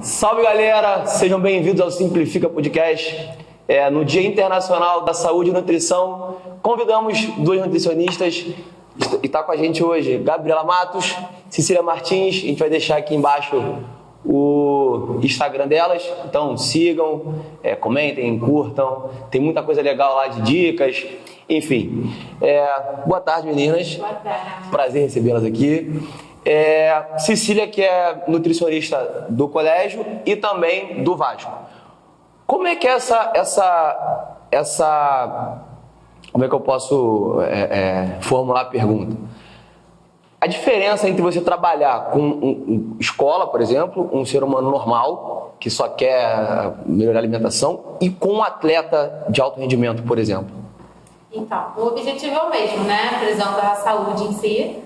Salve, galera! Sejam bem-vindos ao Simplifica Podcast. No Dia Internacional da Saúde e Nutrição, convidamos duas nutricionistas e está com a gente hoje Gabriela Matos, Cecília Martins. A gente vai deixar aqui embaixo o Instagram delas, então sigam, comentem, curtam, tem muita coisa legal lá de dicas, enfim. Boa tarde, meninas. Boa tarde. Prazer recebê-las aqui. Cecília, que é nutricionista do colégio e também do Vasco. Como é que é como é que eu posso formular a pergunta? A diferença entre você trabalhar com escola, por exemplo, um ser humano normal, que só quer melhorar a alimentação, e com um atleta de alto rendimento, por exemplo? Então, o objetivo é o mesmo, né? Preservar a saúde em si.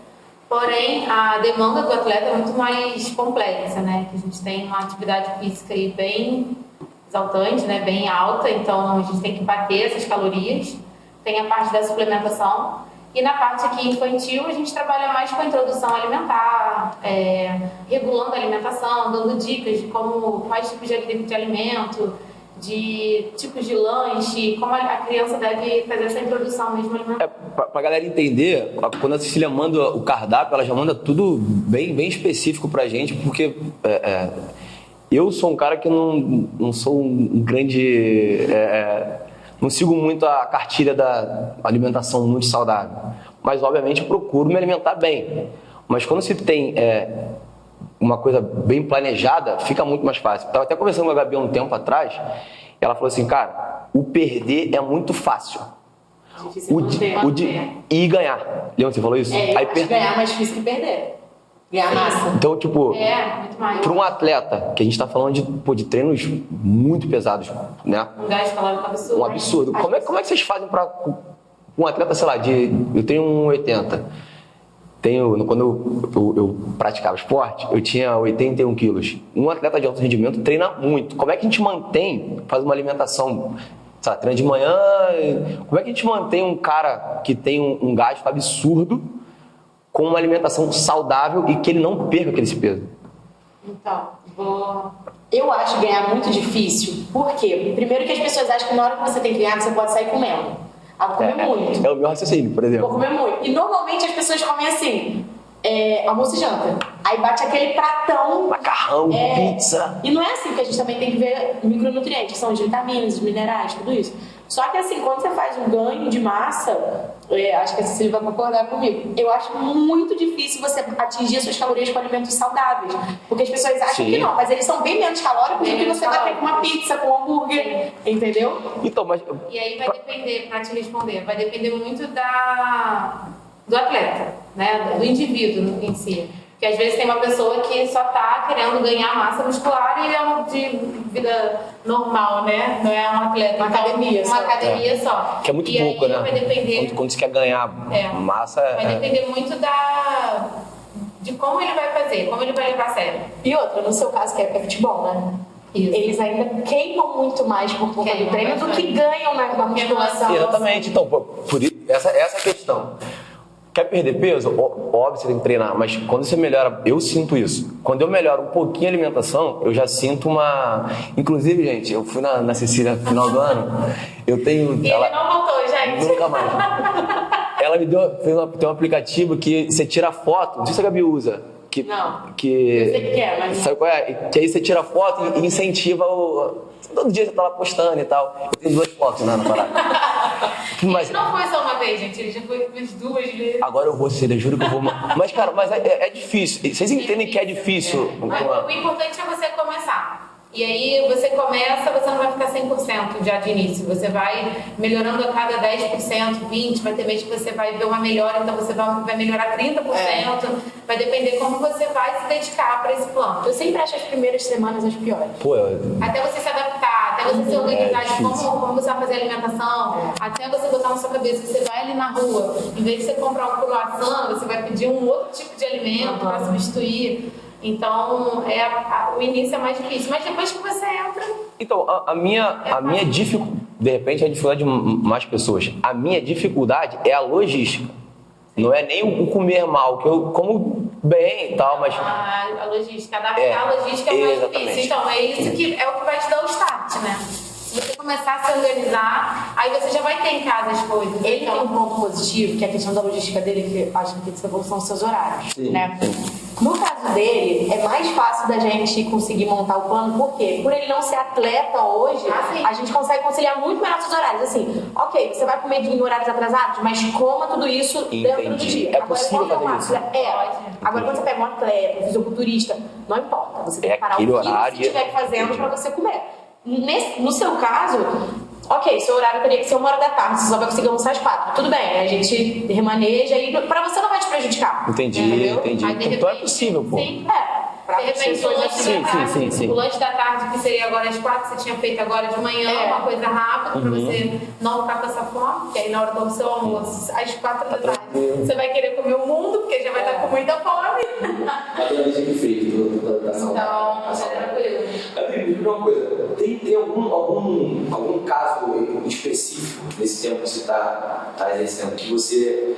Porém, a demanda do atleta é muito mais complexa, né? Que a gente tem uma atividade física aí bem exaltante, né? Bem alta, então a gente tem que bater essas calorias. Tem a parte da suplementação. E na parte aqui infantil, a gente trabalha mais com a introdução alimentar, regulando a alimentação, dando dicas de quais tipos de alimento, de tipos de lanche, como a criança deve fazer essa introdução mesmo alimentar. Pra galera entender, quando a Cecília manda o cardápio, ela já manda tudo bem específico pra gente, porque eu sou um cara que não sou um grande... não sigo muito a cartilha da alimentação muito saudável, mas obviamente procuro me alimentar bem. Mas quando se tem uma coisa bem planejada, fica muito mais fácil. Estava até conversando com a Gabi um tempo atrás, e ela falou assim, cara, o perder é muito fácil. E ganhar. Lembra que você falou isso? Ganhar é mais difícil que perder. Ganhar massa. Então, tipo, muito mais. para um atleta, que a gente está falando de treinos muito pesados, né? Um gás calórico absurdo. Um absurdo. Como é que vocês fazem para um atleta, sei lá, eu tenho 1,80. Quando eu praticava esporte, eu tinha 81 quilos. Um atleta de alto rendimento treina muito. Como é que a gente faz uma alimentação, sei lá, treina de manhã, como é que a gente mantém um cara que tem um gasto absurdo com uma alimentação saudável e que ele não perca aquele peso? Então, eu acho ganhar muito difícil. Por quê? Primeiro que as pessoas acham que na hora que você tem que ganhar, você pode sair comendo. Vou comer muito. É o meu raciocínio, por exemplo. Vou comer muito. E normalmente as pessoas comem assim, almoço e janta. Aí bate aquele pratão. Macarrão, pizza. E não é assim, porque a gente também tem que ver micronutrientes, que são as vitaminas, os minerais, tudo isso. Só que assim, quando você faz um ganho de massa, acho que a Cecília vai concordar comigo, eu acho muito difícil você atingir as suas calorias com alimentos saudáveis. Porque as pessoas acham que não, mas eles são bem menos calóricos do que você vai ter com uma pizza, com um hambúrguer, entendeu? Então, mas... E aí vai depender, para te responder, vai depender muito do atleta, né? Do indivíduo em si. Porque às vezes tem uma pessoa que só tá querendo ganhar massa muscular e é de vida normal, né? Não é um atleta. Uma academia só. Uma academia só. Que é muito pouco, né? Vai depender, quando você quer ganhar massa... Vai depender muito de como ele vai fazer, como ele vai levar a sério. E outra, no seu caso, que é futebol, né? Isso. Eles ainda queimam muito mais por conta do treino do que ganham na musculação. Exatamente. Então, por isso, essa é a questão. Quer perder peso? Óbvio, você tem que treinar, mas quando você melhora, eu sinto isso. Quando eu melhoro um pouquinho a alimentação, eu já sinto uma... Inclusive, gente, eu fui na Cecília no final do ano, eu tenho... E ele não voltou, gente. Nunca mais. Ela me tem um aplicativo que você tira foto, não sei se a Gabi usa. Não, eu sei que mas... Sabe qual é? Que aí você tira foto e incentiva todo dia você tá lá postando e tal. Eu tenho 2 fotos, né, na parada. Mas não foi só uma vez, gente. Ele já foi umas 2 vezes. Agora eu vou ser, eu juro que eu vou... Mas, cara, é difícil. Vocês entendem que é difícil. Mas o importante é você começar. E aí você começa, você não vai ficar 100% já de início. Você vai melhorando a cada 10%, 20%. Vai ter mês que você vai ver uma melhora, então você vai melhorar 30%. Vai depender como você vai se dedicar para esse plano. Eu sempre acho as primeiras semanas as piores. Até você se adaptar, até você se organizar de como você vai fazer a alimentação, até você botar na sua cabeça que você vai ali na rua, em vez de você comprar um croissant, você vai pedir um outro tipo de alimento para substituir. Então, o início é mais difícil, mas depois que você entra... Então, a minha dificuldade, de repente é a dificuldade de mais pessoas, a minha dificuldade é a logística. Não é nem o comer mal, que eu como bem e tal, mas... A logística, adaptar a logística é mais exatamente. difícil. Então, é isso que é o que vai te dar o start, né? Se você começar a se organizar, aí você já vai ter em casa as coisas. Ele tem um ponto positivo, que é a questão da logística dele, que acho que você falou, são os seus horários, né? No caso dele, é mais fácil da gente conseguir montar o plano, por quê? Por ele não ser atleta hoje, a gente consegue conciliar muito melhor os horários. Assim, ok, você vai comer em horários atrasados, mas coma tudo isso dentro do dia. É possível fazer isso? Agora, quando você pega um atleta, um fisiculturista, não importa. Você tem que parar o que você estiver fazendo para você comer. No seu caso, ok, seu horário teria que ser 1h da tarde, você só vai conseguir almoçar às 4. Tudo bem, a gente remaneja e pra você não vai te prejudicar. Entendi. Aí, então é possível, pô. Sim, de repente o lanche da tarde, o lanche da tarde, que seria agora às 4, você tinha feito agora de manhã, uma coisa rápida, pra você não ficar com essa fome, porque aí na hora do seu almoço, às 4 da tarde, você vai querer comer o mundo, porque já vai estar com muita fome. Naturalmente aqui feito da saúde. Então, é tranquilo. Me diga uma coisa, tem algum caso específico nesse tempo que você está exercendo, que você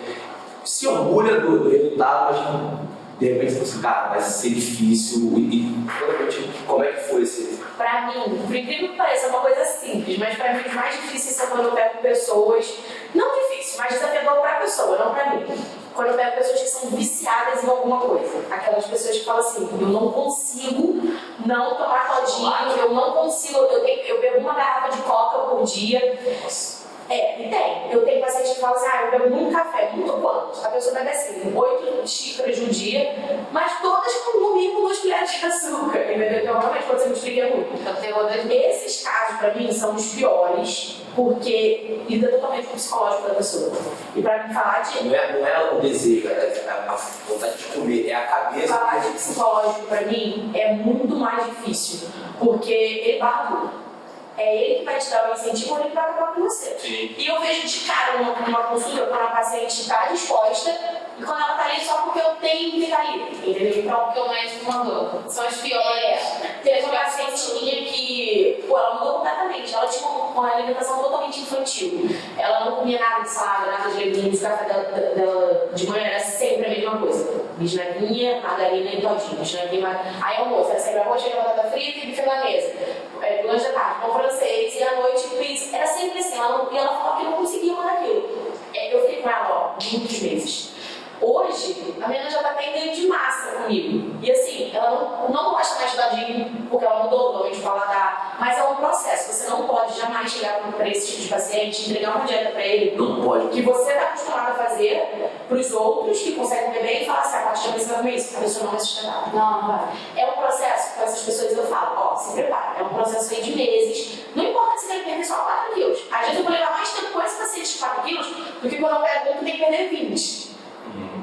se orgulha do resultado, mas que de repente você fala assim, cara, vai ser difícil, e como é que foi esse? Pra mim, por incrível que pareça, é uma coisa simples, mas pra mim os mais difíceis são quando eu pego pessoas, não difícil, mas desafiador pra pessoa, não pra mim. Quando eu pego pessoas que são viciadas em alguma coisa. Aquelas pessoas que falam assim, eu não consigo não tomar todinho, eu não consigo, eu bebo uma garrafa de coca por dia. E tem. Eu tenho paciente que fala assim, eu bebo muito café, muito quanto? A pessoa bebe assim, 8 xícaras no dia, mas todas com no mínimo 2 colheres de açúcar, entendeu? Então realmente pode ser muito muito. Esses casos pra mim são os piores, porque lida totalmente com o psicológico da pessoa. E pra mim falar de... Não é o desejo, é a vontade de comer, é a cabeça. Falar de psicológico pra mim é muito mais difícil, porque ele barra tudo. É ele que vai te dar o incentivo ou ele que vai acabar com você. Sim. E eu vejo de cara numa consulta quando a paciente está disposta e quando ela está ali só porque eu tenho que ficar ali. Entendeu? Então, O que o médico mandou. São as piores. Teve uma paciente minha que, ela mudou completamente. Ela tinha uma alimentação totalmente infantil. Ela não comia nada de salada, nada de legumes. O café dela de manhã era sempre a mesma coisa. Bisnaguinha, margarina e todinho. Aí almoço, era sempre arroz, batata frita e bife na mesa. Lanche da tarde, pão francês, e à noite pizza. Era sempre assim, e ela falava que não conseguia mais aquilo. Eu fiquei com ela, muitos meses. Hoje, a menina já está até em ganho de massa comigo. E assim, ela não gosta mais de dadinho, porque ela mudou totalmente o paladar. Mas é um processo, você não pode jamais chegar para esse tipo de paciente, entregar uma dieta para ele, Não pode. que você está acostumado a fazer para os outros que conseguem comer bem e falar assim, a partir de você vai comer isso, a pessoa não é sustentável. Não vai. É um processo, para essas pessoas eu falo, se prepara, é um processo aí de meses. Não importa se tem que perder só 4 quilos. Às vezes eu vou levar mais tempo com esse paciente de 4 quilos do que quando eu pego um que tem que perder 20.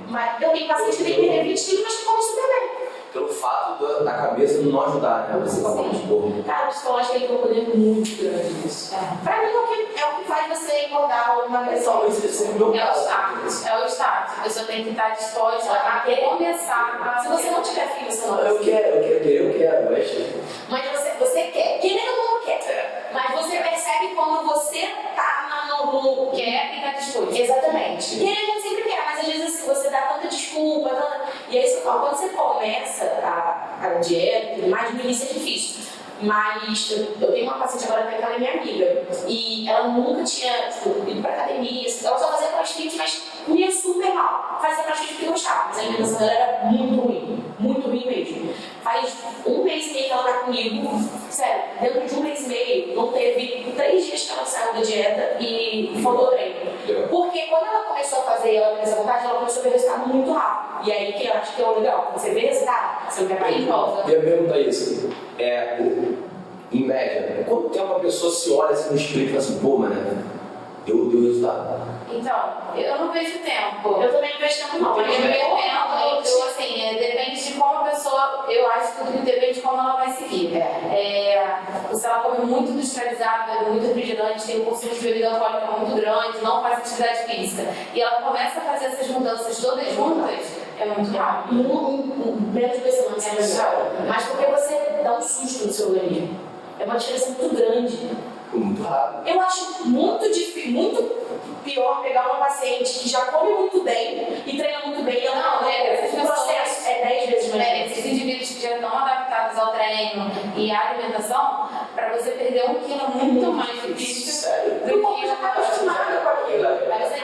Mas eu tenho paciente que tem que perder 20 quilos, mas que come super bem. Pelo fato da cabeça não ajudar, né? Você tá falando de corpo. Cara, o psicológico tem um poder muito grande nisso. Pra mim é o que faz você engordar ou emagrecer. Talvez esse seja o meu caso. É o start. A pessoa tem que estar disposta a começar. Se você não tiver filho, você não Eu quero. Mas você quer. Querendo ou não quer. Mas você percebe quando você tá no... Quer e tá disposto. Exatamente. Querendo não sempre quer, mas às vezes assim, você dá tanta desculpa, e é isso que eu falo, quando você começa a dieta e tudo mais, no início é difícil. Mas eu tenho uma paciente agora que ela é minha amiga, e ela nunca tinha ido pra academia, ela só fazia crossfit, mas comia super mal. Fazia crossfit porque gostava, mas a alimentação dela era muito ruim mesmo. Faz 1 mês e meio que ela tá comigo, sério, dentro de 1 mês e meio, não teve 3 dias que ela saiu da dieta e faltou treino. Porque quando ela começou a fazer, ela teve essa vontade, ela começou a ver resultado muito rápido. E aí que eu acho que é o legal, quando você vê resultado, você não quer parar de volta. Eu ia perguntar isso. Em média, quanto tempo a pessoa se olha assim no espelho e fala assim, pô, mano, deu resultado? Então, eu não vejo tempo. Eu também não vejo tempo não. Depende de como a pessoa, eu acho que tudo depende de como ela vai seguir. Se ela come muito industrializado, muito refrigerante, tem um consumo de bebida alcoólica muito grande, não faz atividade física, e ela começa a fazer essas mudanças todas juntas, é muito rápido. Menos de 2 semanas, mas porque você dá um susto no seu organismo. É uma diferença muito grande. Muito rápido. Eu acho muito difícil, muito pior pegar uma paciente que já come muito bem e treina muito bem. O processo é 10 vezes mais difícil. Esses indivíduos que já estão adaptados ao treino e à alimentação, para você perder 1 quilo é muito mais difícil. Sério? Do que O corpo já está acostumado com aquilo. Aí você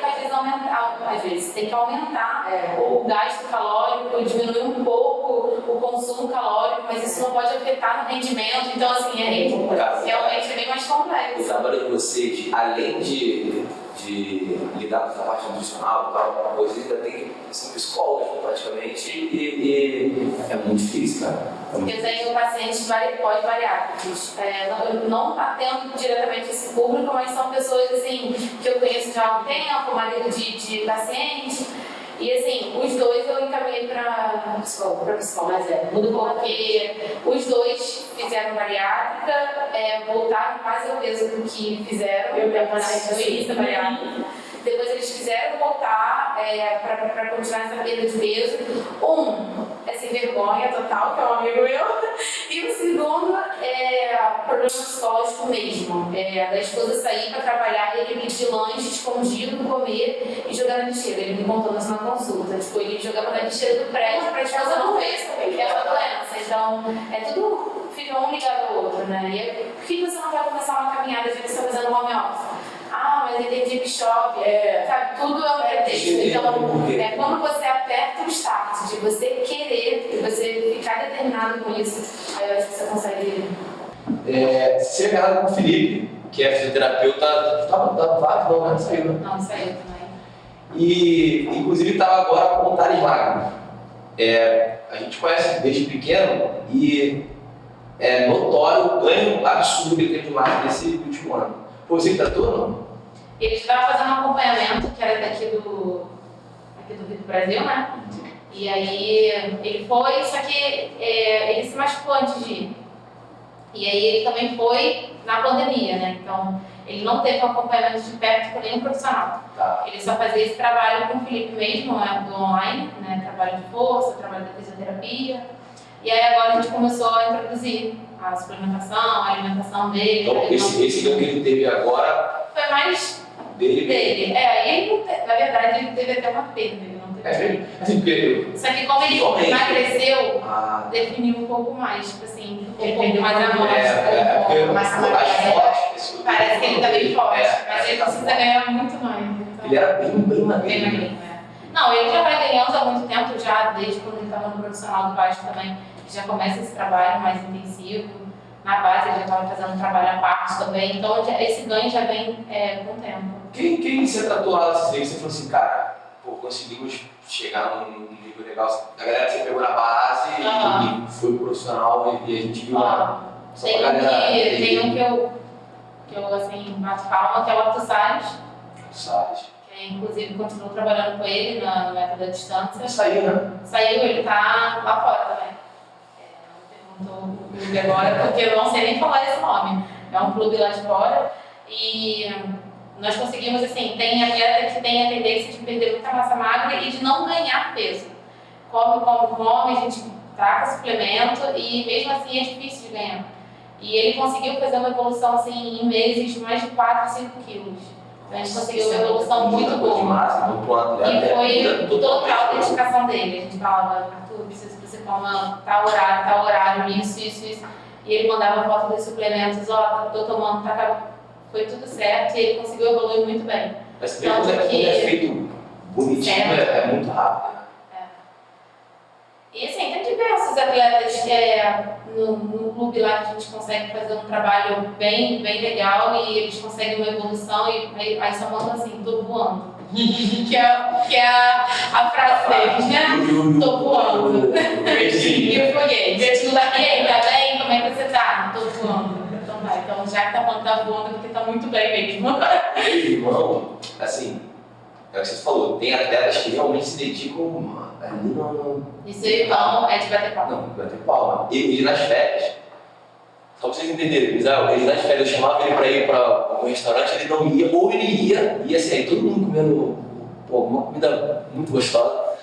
às vezes tem que aumentar o gasto calórico, diminuir um pouco o consumo calórico, mas isso não pode afetar no rendimento. Então, assim, realmente é bem mais O complexo. trabalho de vocês, além de lidar com essa parte nutricional e tal, vocês ainda tem que ser psicólogos praticamente e é muito difícil, cara. Eu tenho pacientes pós-bariátricos. Não atendo diretamente esse público, mas são pessoas assim, que eu conheço já há um tempo, marido de paciente. E assim, os dois eu encaminhei para psicólogo, porque os dois fizeram bariátrica, voltaram mais ao peso do que fizeram. Eu tenho paciente bariátrica. Depois eles quiseram voltar para continuar essa perda de peso. É sem vergonha total, que é um amigo meu. E o segundo é problema psicológico mesmo. Da esposa sair para trabalhar e ele pedir lanche escondido, comer e jogar na lixeira. Ele me contou isso na consulta. Tipo, ele jogava na lixeira do prédio para a esposa não ver. É uma doença. Então, tudo fica um ligado ao outro, né? E por que você não vai começar uma caminhada já que você está fazendo home office? Mas ele tem deep shop, sabe? Tudo é um pretexto. Então, quando você aperta o start de você querer, de você ficar determinado com isso, aí eu acho que você consegue. Você é casado com o Felipe, que é fisioterapeuta, estava vago, não, né? Saiu, né? Não, saiu também. E, inclusive, estava agora com o Thales Magno. A gente conhece desde pequeno e é notório o ganho absurdo que ele teve de massa nesse último ano. Você tratou ou não? Ele estava fazendo um acompanhamento, que era daqui do Brasil, né? E aí ele foi, só que ele se machucou antes de ir. E aí ele também foi na pandemia, né? Então ele não teve um acompanhamento de perto com nenhum profissional. Tá. Ele só fazia esse trabalho com o Felipe mesmo, do online, né? Trabalho de força, trabalho de fisioterapia. E aí agora a gente começou a introduzir a suplementação, a alimentação dele. Então esse ganho que ele teve agora foi mais dele. Aí ele não teve, na verdade ele teve até uma perda, ele não teve. Assim, porque Só que como ele emagreceu, definiu um pouco mais, tipo assim, ficou um pouco mais amostra, mais forte. Parece que ele tá bem forte, mas ele precisa ganhar muito mais. Então, ele era bem magrinho. Não, ele já vai ganhando há muito tempo, já desde quando ele estava no profissional do baixo também, já começa esse trabalho mais intensivo. Na base ele já estava fazendo um trabalho à parte também, então esse ganho já vem com o tempo. Quem você tratou lá nesse dia? Você falou assim, cara, conseguimos chegar num nível legal. A galera que você pegou na base e foi pro profissional e a gente viu lá. Tem um que eu assim, bato palma, que é o Arthur Salles. Inclusive, continuo trabalhando com ele no método à distância. Ele saiu, né? Saiu, ele tá lá fora também. Não perguntou o clube agora, porque eu não sei nem falar esse nome. É um clube lá de fora. E nós conseguimos, assim, tem atleta que tem a tendência de perder muita massa magra e de não ganhar peso. Come, a gente taca suplemento e mesmo assim é difícil de ganhar. E ele conseguiu fazer uma evolução, assim, em meses de mais de 4, 5 quilos. A gente conseguiu uma evolução muito boa. E foi total a dedicação dele. A gente falava, Arthur, preciso que você coma tal horário, isso. E ele mandava foto dos suplementos, tô tomando, foi tudo certo e ele conseguiu evoluir muito bem. Mas quando é feito bonitinho, é muito rápido. E assim, tem diversos atletas no clube lá que a gente consegue fazer um trabalho bem legal e eles conseguem uma evolução e aí só mandam assim, tô voando. que é a frase deles, né? Tô voando. E o foguete. E aí, tá bem? Como é que você tá? Tô voando. Então vai, então já que tá falando que tá voando, porque tá muito bem mesmo. Meu irmão, assim, é o que você falou, tem atletas que realmente se dedicam ali no... E seu irmão é de bater palma? Não, de bater palma. Ele nas férias, só pra vocês entenderem, ele nas férias, eu chamava ele pra ir pra um restaurante, ele não ia, ou ele ia assim, aí todo mundo comendo uma comida muito gostosa,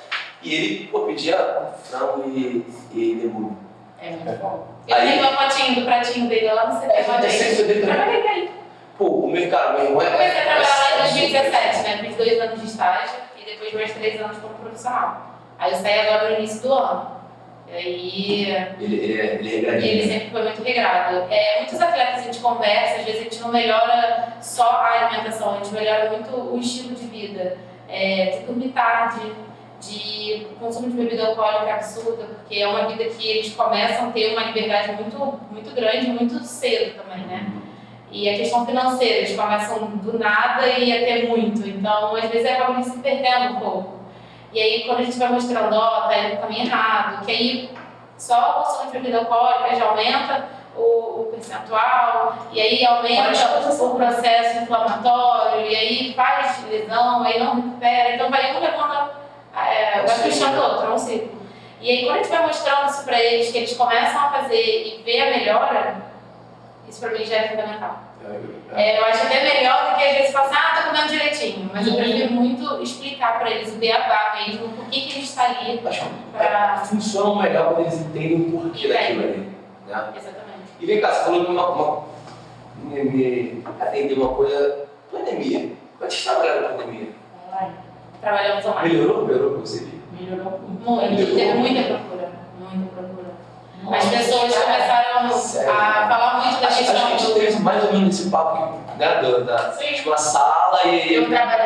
e ele pedia frango e legume. É muito bom. Eu tenho uma fotinho do pratinho dele lá no CT. Trabalhei aí. Pô, o meu irmão Eu comecei a trabalhar lá em é 2017, né? Fiz 2 anos de estágio e depois mais 3 anos como profissional. Aí eu saí agora no início do ano. E aí... Ele é regradinho. Ele sempre foi muito regrado. Muitos atletas a gente conversa, às vezes a gente não melhora só a alimentação, a gente melhora muito o estilo de vida. De dormir tarde, de consumo de bebida alcoólica absurda, porque é uma vida que eles começam a ter uma liberdade muito, muito grande, muito cedo também, né? E a questão financeira, eles começam do nada e a ter muito, então às vezes acabam se perdendo um pouco. E aí quando a gente vai mostrando, tá indo no caminho errado, que aí só o consumo de bebida alcoólica já aumenta o percentual, e aí aumenta o processo inflamatório, e aí faz lesão, aí não recupera, então vai um levando, vai puxando o outro, é um ciclo. E aí quando a gente vai mostrando isso para eles, que eles começam a fazer e ver a melhora, isso para mim já é fundamental. Eu acho até melhor do que às vezes falar assim, tá comendo direitinho, mas eu prefiro muito explicar para eles o beabá mesmo, por que ele está ali. Funciona melhor quando eles entendem o porquê daquilo ali. Né? Exatamente. E vem cá, você falou me atender uma coisa, pandemia. Como é que você trabalhou na pandemia? Online. Trabalhamos online. Melhorou pra você? Melhorou Muito, teve muita procura. As pessoas começaram a falar muito da questão Acho que a gente teve mais ou menos esse papo, né, tipo, uma sala e... Eu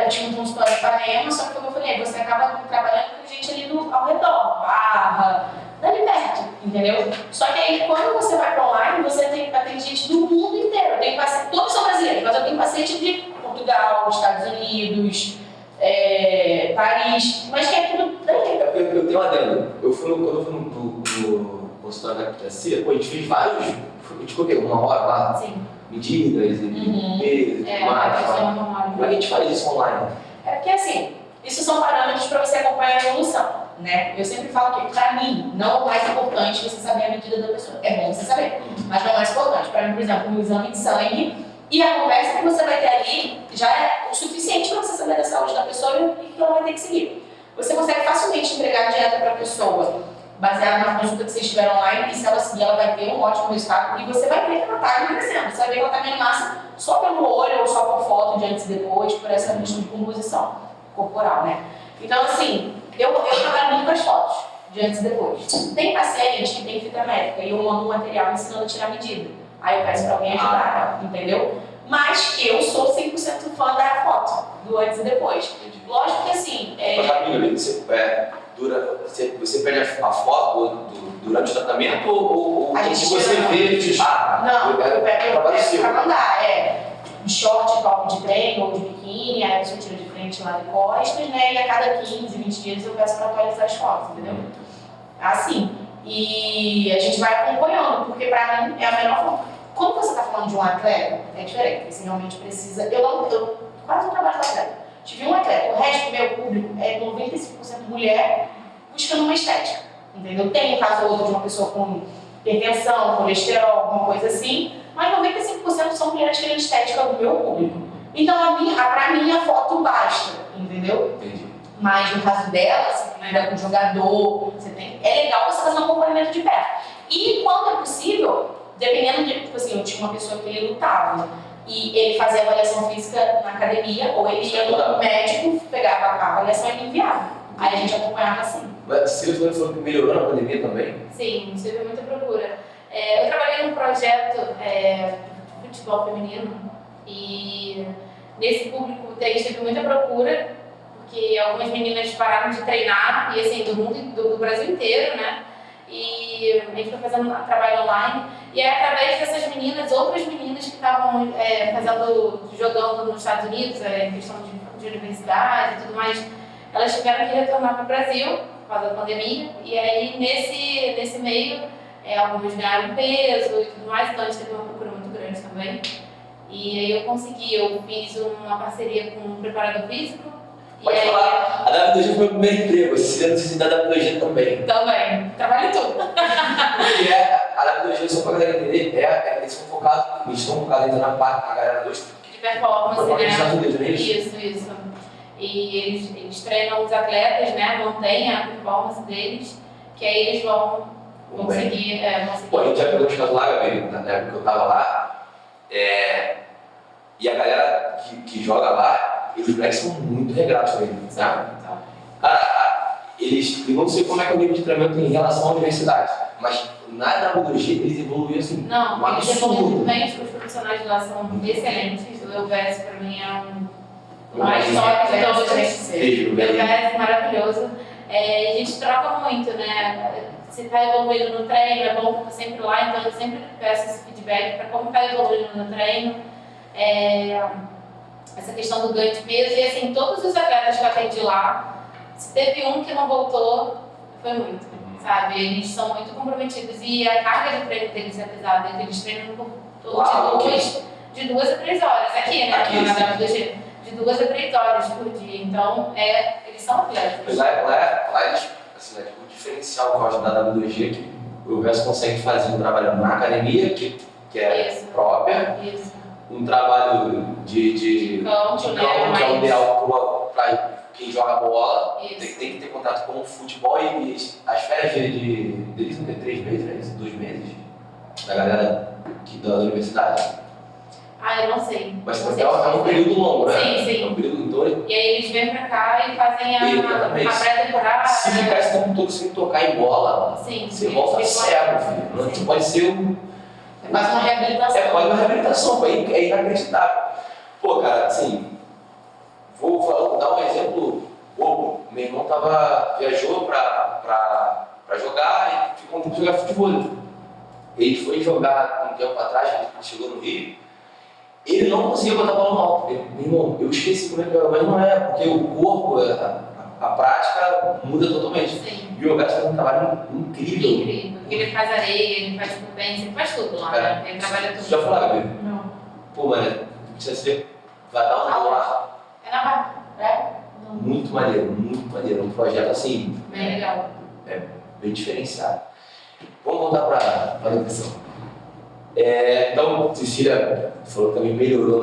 tinha um consultório em Ipanema, só que como eu falei, você acaba trabalhando com gente ali ao redor, Barra, dali perto, entendeu? Só que aí quando você vai para online, você tem gente do mundo inteiro. Eu tenho paciente, todos são brasileiros, mas eu tenho paciente de Portugal, Estados Unidos, Paris, mas que é tudo daí. Eu tenho uma adendo. Quando eu fui no consultório da CIA, a gente fez vários, a gente ficou uma hora lá, Sim. medidas, peso, tudo mais. Como é que a gente faz isso online? É porque assim, isso são parâmetros para você acompanhar a evolução, né? Eu sempre falo que, para mim, não é o mais importante você saber a medida da pessoa. É bom você saber, mas não é o mais importante. Para mim, por exemplo, um exame de sangue e a conversa que você vai ter ali já é o suficiente para você saber da saúde da pessoa e o que ela vai ter que seguir. Você consegue facilmente entregar a dieta para a pessoa baseado na consulta que vocês tiveram online, e se ela seguir, ela vai ter um ótimo resultado, e você vai ver que ela está emagrecendo. Você vai ver que ela está ganhando massa só pelo olho, ou só por foto de antes e depois, por essa questão de composição corporal, né? Então, assim, eu trabalho muito com as fotos, de antes e depois. Tem paciente que tem fita médica, e eu mando um material ensinando a tirar medida. Aí eu peço para alguém ajudar, entendeu? Mas eu sou 100% fã da foto, do antes e depois. Lógico que, assim... Você pede a foto durante o tratamento ou se você vê de Não, eu peço pra mandar, de short, top de treino ou de biquíni, aí a pessoa tira de frente lá de costas, né? E a cada 15, 20 dias eu peço pra atualizar as fotos, entendeu? Assim, e a gente vai acompanhando, porque pra mim é a melhor forma. Quando você tá falando de um atleta, é diferente, você realmente precisa. Eu quase não trabalho com atleta. Tive um atleta, o resto do meu público é 95% mulher buscando uma estética, entendeu? Tem um caso ou outro de uma pessoa com hipertensão, colesterol, alguma coisa assim, mas 95% são mulheres querendo estética do meu público. Então, pra mim, a foto basta, entendeu? Entendi. Mas no caso dela, você tem que lidar com o jogador, é legal você fazer um acompanhamento de perto. E quando é possível, dependendo de, tipo assim, eu tinha uma pessoa que ele lutava, e ele fazia avaliação física na academia, ou ele ia no médico, pegava a avaliação e me enviava. Aí a gente acompanhava assim. Mas você falou que melhorou na pandemia também? Sim, teve muita procura. Eu trabalhei num projeto de futebol feminino e nesse público a gente teve muita procura, porque algumas meninas pararam de treinar, e assim, do mundo, do Brasil inteiro, né? E a gente foi fazendo trabalho online, e aí, através dessas meninas, outras meninas que estavam jogando nos Estados Unidos, em questão de universidade e tudo mais, elas tiveram que retornar para o Brasil por causa da pandemia, e aí nesse meio algumas ganharam peso e tudo mais, então a gente teve uma procura muito grande também. E aí eu fiz uma parceria com um preparador físico. Pode falar, a W2G foi o meu primeiro emprego, você não se da W2G também. Também, trabalho em tudo. Porque a W2G, só para a galera entender, eles estão focados ainda na parte, a galera dos de performance, dos Estados Unidos, não é isso? Isso. E eles treinam os atletas, né? Mantêm a performance deles, que aí eles vão seguir. Pô, a gente já pegou os casos lá, Gabriel, na época que eu tava lá, E a galera que joga lá, os moleques são muito regrados mesmo, sabe? Cara, eles, eu não sei como é que é o nível de treinamento em relação à universidade, mas na WG eles evoluíram assim, Não, um eles evoluíram absurdo. bem, os profissionais de lá são excelentes. O EUVS para mim é o Eu mais imagino. top de todos. Beijo, O beijo. EUVS maravilhoso. A gente troca muito, né? Se está evoluindo no treino, é bom estar sempre lá, então eu sempre peço esse feedback para como está evoluindo no treino. Essa questão do ganho de peso, e assim, todos os atletas que eu atendi lá, se teve um que não voltou, foi muito, sabe? Eles são muito comprometidos e a carga de treino deles é pesada, eles treinam de 2 a 3 horas, aqui, né? Aqui, na sim. WG, de 2 a 3 horas por dia, então eles são atletas. Mas lá eles, assim, né, o diferencial que eu acho da WG é que o resto consegue fazer um trabalho na academia, que é Isso. própria, Isso. um trabalho de Campo, né? que é o Mas- ideal para quem joga bola, Isso. tem que ter contato com o futebol e as férias deles são 3 meses, né? 2 meses, da galera da universidade. Eu não sei. Mas Não é sei um período longo, né? Sim, sim. É um período, então, E aí eles vêm pra cá e fazem a Exatamente. pré-temporada. se ficar esse tempo todo sem tocar em bola, Sim, você sim. volta Eles cego, filho. Não pode ser É quase uma reabilitação. É quase uma reabilitação, pô, é inacreditável. Pô, cara, assim, vou dar um exemplo bobo. Meu irmão viajou pra jogar e ficou um tempo de jogar futebol. Ele foi jogar um tempo atrás, ele chegou no Rio, ele não conseguia botar a bola no alto. Meu irmão, eu esqueci como é que joga, mas não é, porque o corpo, a prática muda totalmente. Sim. E o Gás faz um trabalho incrível. Incrível. Ele faz areia, ele faz potência, ele faz tudo lá, né? Ele trabalha tudo. Você já falou, Gabi? Não. Pô, mano, você vai dar uma aula lá. É na barra. Muito maneiro. Um projeto assim, Bem legal. bem diferenciado. Vamos voltar para a nutrição. Então, Cecília falou que também melhorou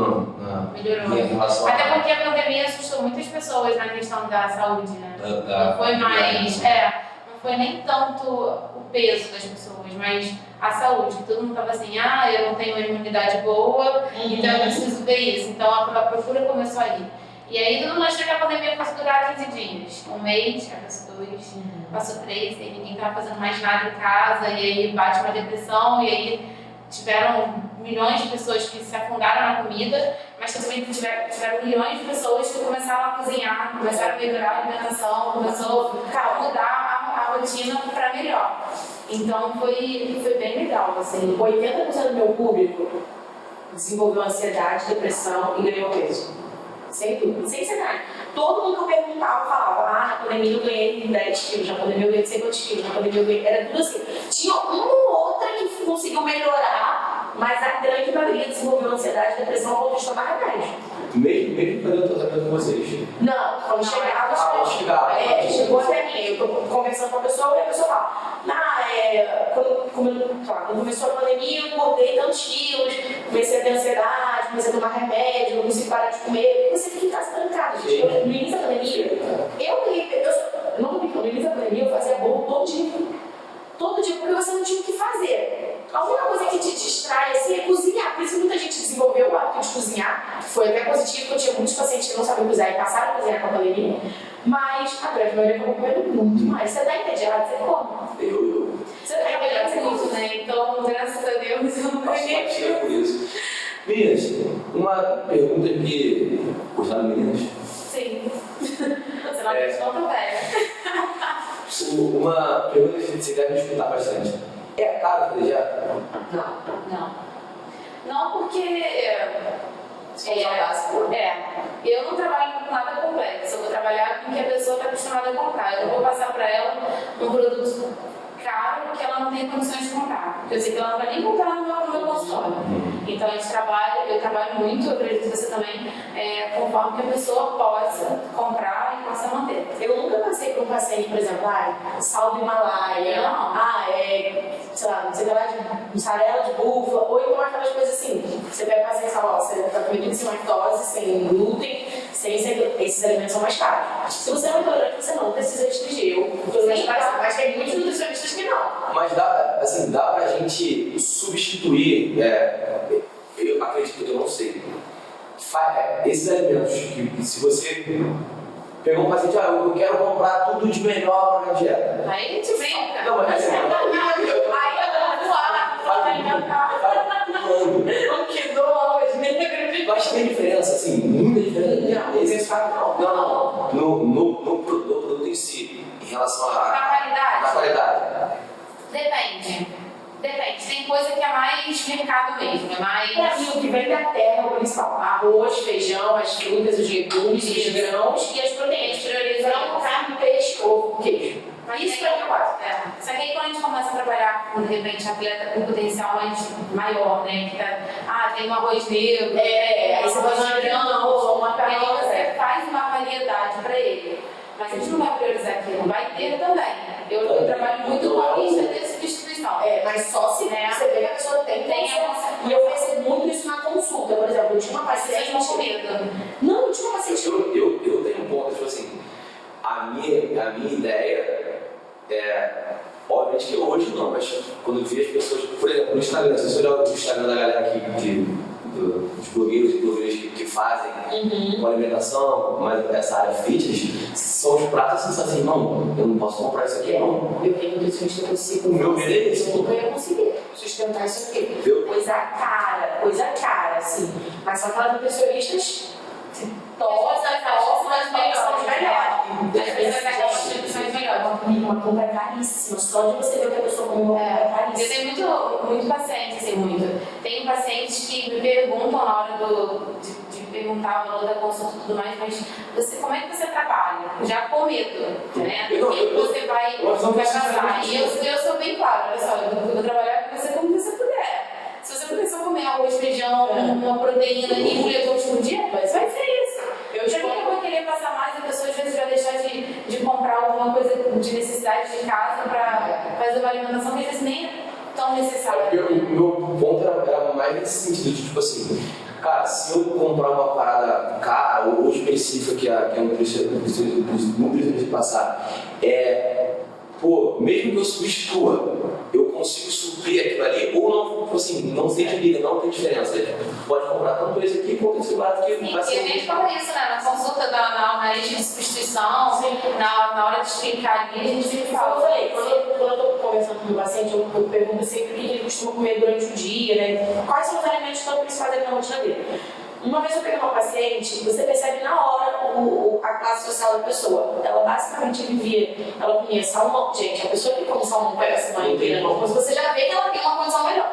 Melhorou. em relação Até porque a pandemia assustou muitas pessoas na questão da saúde, né? da Não foi mais. Não foi nem tanto o peso das pessoas, mas a saúde. Que todo mundo tava assim, eu não tenho uma imunidade boa, então eu preciso ver isso. Então a procura começou aí. E aí todo mundo achou que a pandemia fosse durar 15 dias. Um mês, aí passou 2, passou 3, e ninguém tava fazendo mais nada em casa, e aí bate uma depressão, e aí tiveram milhões de pessoas que se afundaram na comida, mas também tiveram milhões de pessoas que começaram a cozinhar, começaram a melhorar a alimentação, começou a mudar a rotina para melhor. Então foi bem legal, assim. 80% do meu público desenvolveu ansiedade, depressão e ganhou peso. Sem dúvida, sem cenário. Todo mundo que eu perguntava falava, na pandemia eu ganhei 10 quilos, na pandemia eu ganhei 100 quilos, na pandemia eu ganhei... Era tudo assim. Tinha uma ou outra que conseguiu melhorar, mas a grande maioria desenvolveu ansiedade, depressão, ou de tomar remédio. Mesmo fazendo o tratamento com vocês. Não, quando chegava, chegou até mim. Eu tô conversando com a pessoa e a pessoa fala, quando começou a pandemia, eu engordei tantos quilos, comecei a ter ansiedade, comecei a tomar remédio, não consigo parar de comer. Você fica em casa trancada, gente. No início da pandemia, não tô brincando, no início da pandemia eu fazia bolo todo dia. Todo dia, porque você não tinha o que fazer. A única coisa que te distrai assim, é cozinhar. Por isso que muita gente desenvolveu o hábito de cozinhar. Foi até positivo, porque eu tinha muitos pacientes que não sabiam cozinhar e passaram a cozinhar com a pandemia. Mas a grande maioria acabou comendo muito mais. Você tá entediado, você come. Você tá entediado, você muito, né? Então, graças a Deus, eu não ganhei. Por isso. Meninas, uma pergunta que... Gostaram, meninas? Sim. Você não responde, velho. Uma pergunta que você deve escutar bastante. É caro fazer Não, porque eu não trabalho com nada complexo, eu vou trabalhar com o que a pessoa está acostumada a comprar. Eu não vou passar para ela um produto caro que ela não tem condições de comprar, porque eu sei que ela não vai nem comprar no meu consultório. Então eu trabalho muito, eu acredito que você também, conforme que a pessoa possa comprar e possa manter. Eu nunca passei por um paciente, por exemplo, sal do Himalaia, sei lá, não sei o que lá, de mussarela de búfala, ou então aquelas coisas assim, você pega o paciente e fala, você está comendo sem lactose, sem glúten, esses alimentos são mais caros. Se você é intolerante, você não precisa restringir. Mas tem muitos nutricionistas que não. Mas dá pra gente substituir, eu acredito que eu não sei, esses alimentos que se você pegou um paciente, eu quero comprar tudo de melhor para a dieta. Aí te brinca. Não, mas Aí eu vou voar, vou alimentar. O que do arroz negro? Eu acho que tem diferença, assim, muita diferença. Não. No produto em si, em relação à qualidade. Depende. Tem coisa que é mais mercado mesmo, é mais... Pra mim, o que vem da terra é o principal. Arroz, feijão, as frutas, os legumes, os grãos e as proteínas. Frango, carne, peixe, ovo, queijo. Isso pra mim eu gosto. Só que aí quando a gente começa a trabalhar com, de repente, atleta com potencial maior, né? Que tem um arroz negro, aí você arroz faz grão, uma e aí você faz uma variedade para ele. Mas a gente não vai priorizar aquilo, vai ter também. Eu trabalho muito com a lista de substituição. Mas só se você vê que a pessoa tem e eu percebo muito isso na consulta. Por exemplo, eu tinha uma paciente... Vocês vão com medo. Não, eu tinha uma paciente... Eu tenho um ponto, tipo assim, a minha ideia obviamente que hoje não, mas quando eu vi as pessoas, por exemplo, no Instagram, se você olhar o Instagram da galera aqui, dos blogueiros e blogueiras que fazem com alimentação, mas essa área fitness, são os pratos assim, não, eu não posso comprar isso aqui, não. Eu tenho nutricionista que eu consigo. O meu medo é isso. Eu nunca ia conseguir sustentar isso aqui. Viu? Coisa cara, assim. Mas são aquelas nutricionistas As melhores. Uma compra caríssima. Só de você ver que a pessoa comeu uma compra Eu caríssima. tenho muito paciente, assim, muito. Tenho pacientes que me perguntam na hora de perguntar o valor da consulta e tudo mais, mas como é que você trabalha? Já com medo, né? O que você vai passar? E eu sou bem clara, olha só, eu vou trabalhar com você como você puder. Se você puder só comer arroz, feijão, uma proteína e um legume por dia, vai ser isso. Eu já nunca vou querer passar mais, a pessoa às vezes vai deixar de comprar alguma coisa de necessidade de casa para fazer uma alimentação que às vezes nem é tão necessária. O meu ponto era mais nesse sentido, de tipo assim, cara, se eu comprar uma parada cara ou específica que a nutricionista passar, mesmo que eu substitua, eu consigo suprir aquilo ali, ou não, tipo assim, não sente liga, não tem diferença. Pode comprar tanto esse aqui quanto esse barato aqui. E a gente fala isso, né? Na consulta na lista de substituição, na hora de explicar ali, a gente sempre fala. Quando eu estou conversando com o paciente, eu pergunto sempre o que ele costuma comer durante o dia, né? Quais são os alimentos que estão principais na rotina dele. Uma vez eu peguei uma paciente, você percebe na hora a classe social da pessoa. Ela basicamente ela comia salmão. Gente, a pessoa que come salmão pega essa mãe inteira, você já vê que ela tem uma condição melhor.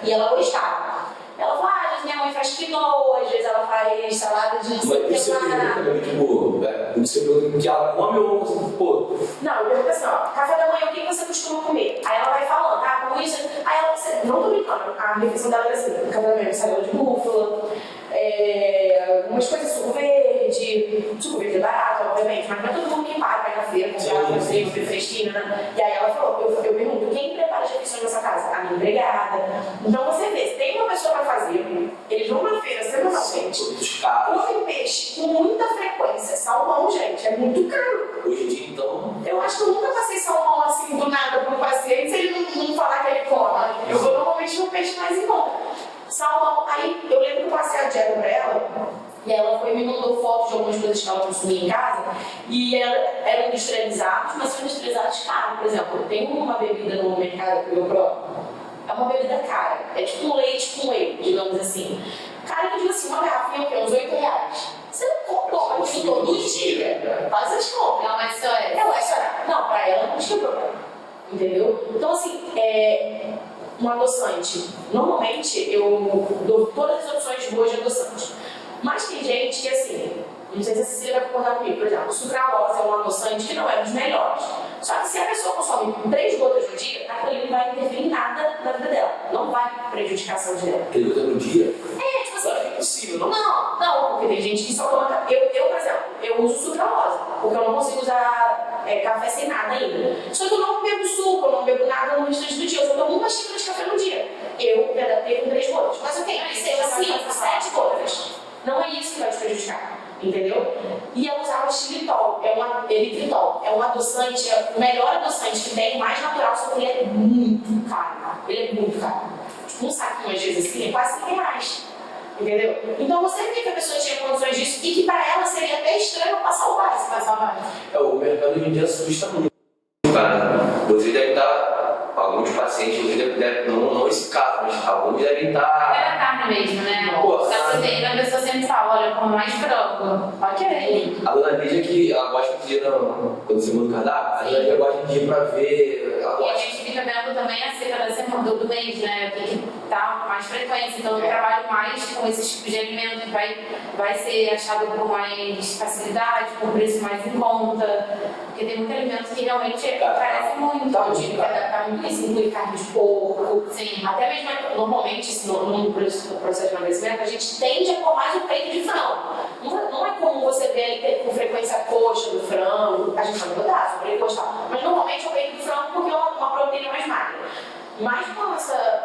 E ela gostava. Ela fala, às vezes minha mãe faz quinoa, às vezes ela faz salada de... Mas isso eu pergunto também, tipo, você pergunta o que ela come ou, pô... Não, eu pergunto assim, café da manhã, o que você costuma comer? Aí ela vai falando, como isso... Aí ela, não tô brincando, a refeição dela é assim, café da manhã, salada de búfala, algumas coisas, suco verde é barato, obviamente, mas não é todo mundo que vai na feira, comprar coisa fresquinha, né? E aí ela falou, eu pergunto, quem prepara as refeições nessa casa? A minha empregada. Então você vê, se tem uma pessoa pra fazer, eles vão na feira semanalmente, comem peixe com muita frequência, salmão, gente, é muito caro. Hoje em dia, então... Eu acho que eu nunca passei salmão assim do nada pro paciente, se ele não falar que ele come. Eu vou normalmente no peixe mais em conta. Salmão, aí eu lembro que eu passei a dieta pra ela, e ela me mandou fotos de algumas coisas que ela consumia em casa, e eram industrializados, mas são industrializados caros. Por exemplo, tem uma bebida no mercado que eu provo, é uma bebida cara, é tipo um leite com whey, digamos assim. Cara, eu digo assim, uma garrafinha que é uns R$8. Você não compra isso todo dia, faz as compras. Não, mas só é. Não, pra ela não tinha problema, entendeu? Então assim, um adoçante. Normalmente eu dou todas as opções boas de adoçante. Mas tem gente que assim, não sei se a Cecília vai concordar comigo, por exemplo, o sucralose é um adoçante que não é dos melhores. Só que se a pessoa consome 3 gotas no dia, aquilo ali não vai interferir em nada na vida dela. Não vai prejudicar a saúde dela. 3 gotas no dia? Tipo assim. É impossível, não? Não, porque tem gente que só toma. Eu, por exemplo, eu uso sucralose, porque eu não consigo usar café sem nada ainda. Só que eu não bebo suco, eu não bebo nada no restante do dia, eu só tomo uma xícara de café no dia. Eu me adaptei com 3 gotas. Mas eu tenho que seja 5, 7 gotas. Não é isso que vai te prejudicar, entendeu? E ela usava xilitol, eritritol, é um adoçante, é o melhor adoçante que tem, o mais natural, só que ele é muito caro. Ele é muito caro. Tipo, um saquinho às vezes assim é quase R$100. entendeu? Então você vê que a pessoa tinha condições disso e que para ela seria até estranho passar o básico. O mercado hoje em dia assusta muito, cara. Você deve estar, alguns pacientes, não esse caso, mas alguns devem É estar... a carne mesmo, né? Pô, Da proteína, a pessoa sempre fala, olha, como mais frango. Ok. A dona Lídia, que ela gosta de ir, quando você muda o cardápio, a dona Lídia gosta de ir pra ver... Ela E a gosta. gente fica vendo também a cena da semana do mês, né? O que tá com mais frequência. Então eu trabalho mais com esses tipos de alimento que vai ser achado com mais facilidade, com preço mais em conta. Porque tem muito alimento que realmente carece muito. Então, isso inclui carne de porco. Sim. Até mesmo, normalmente, no processo de emagrecimento, a gente tende a pôr mais o peito de frango. Não é comum você ver ele ter com frequência a coxa do frango. A gente vai mudar, sobrecoxa e tal. Mas normalmente é o peito do frango porque é uma proteína mais magra. Mas com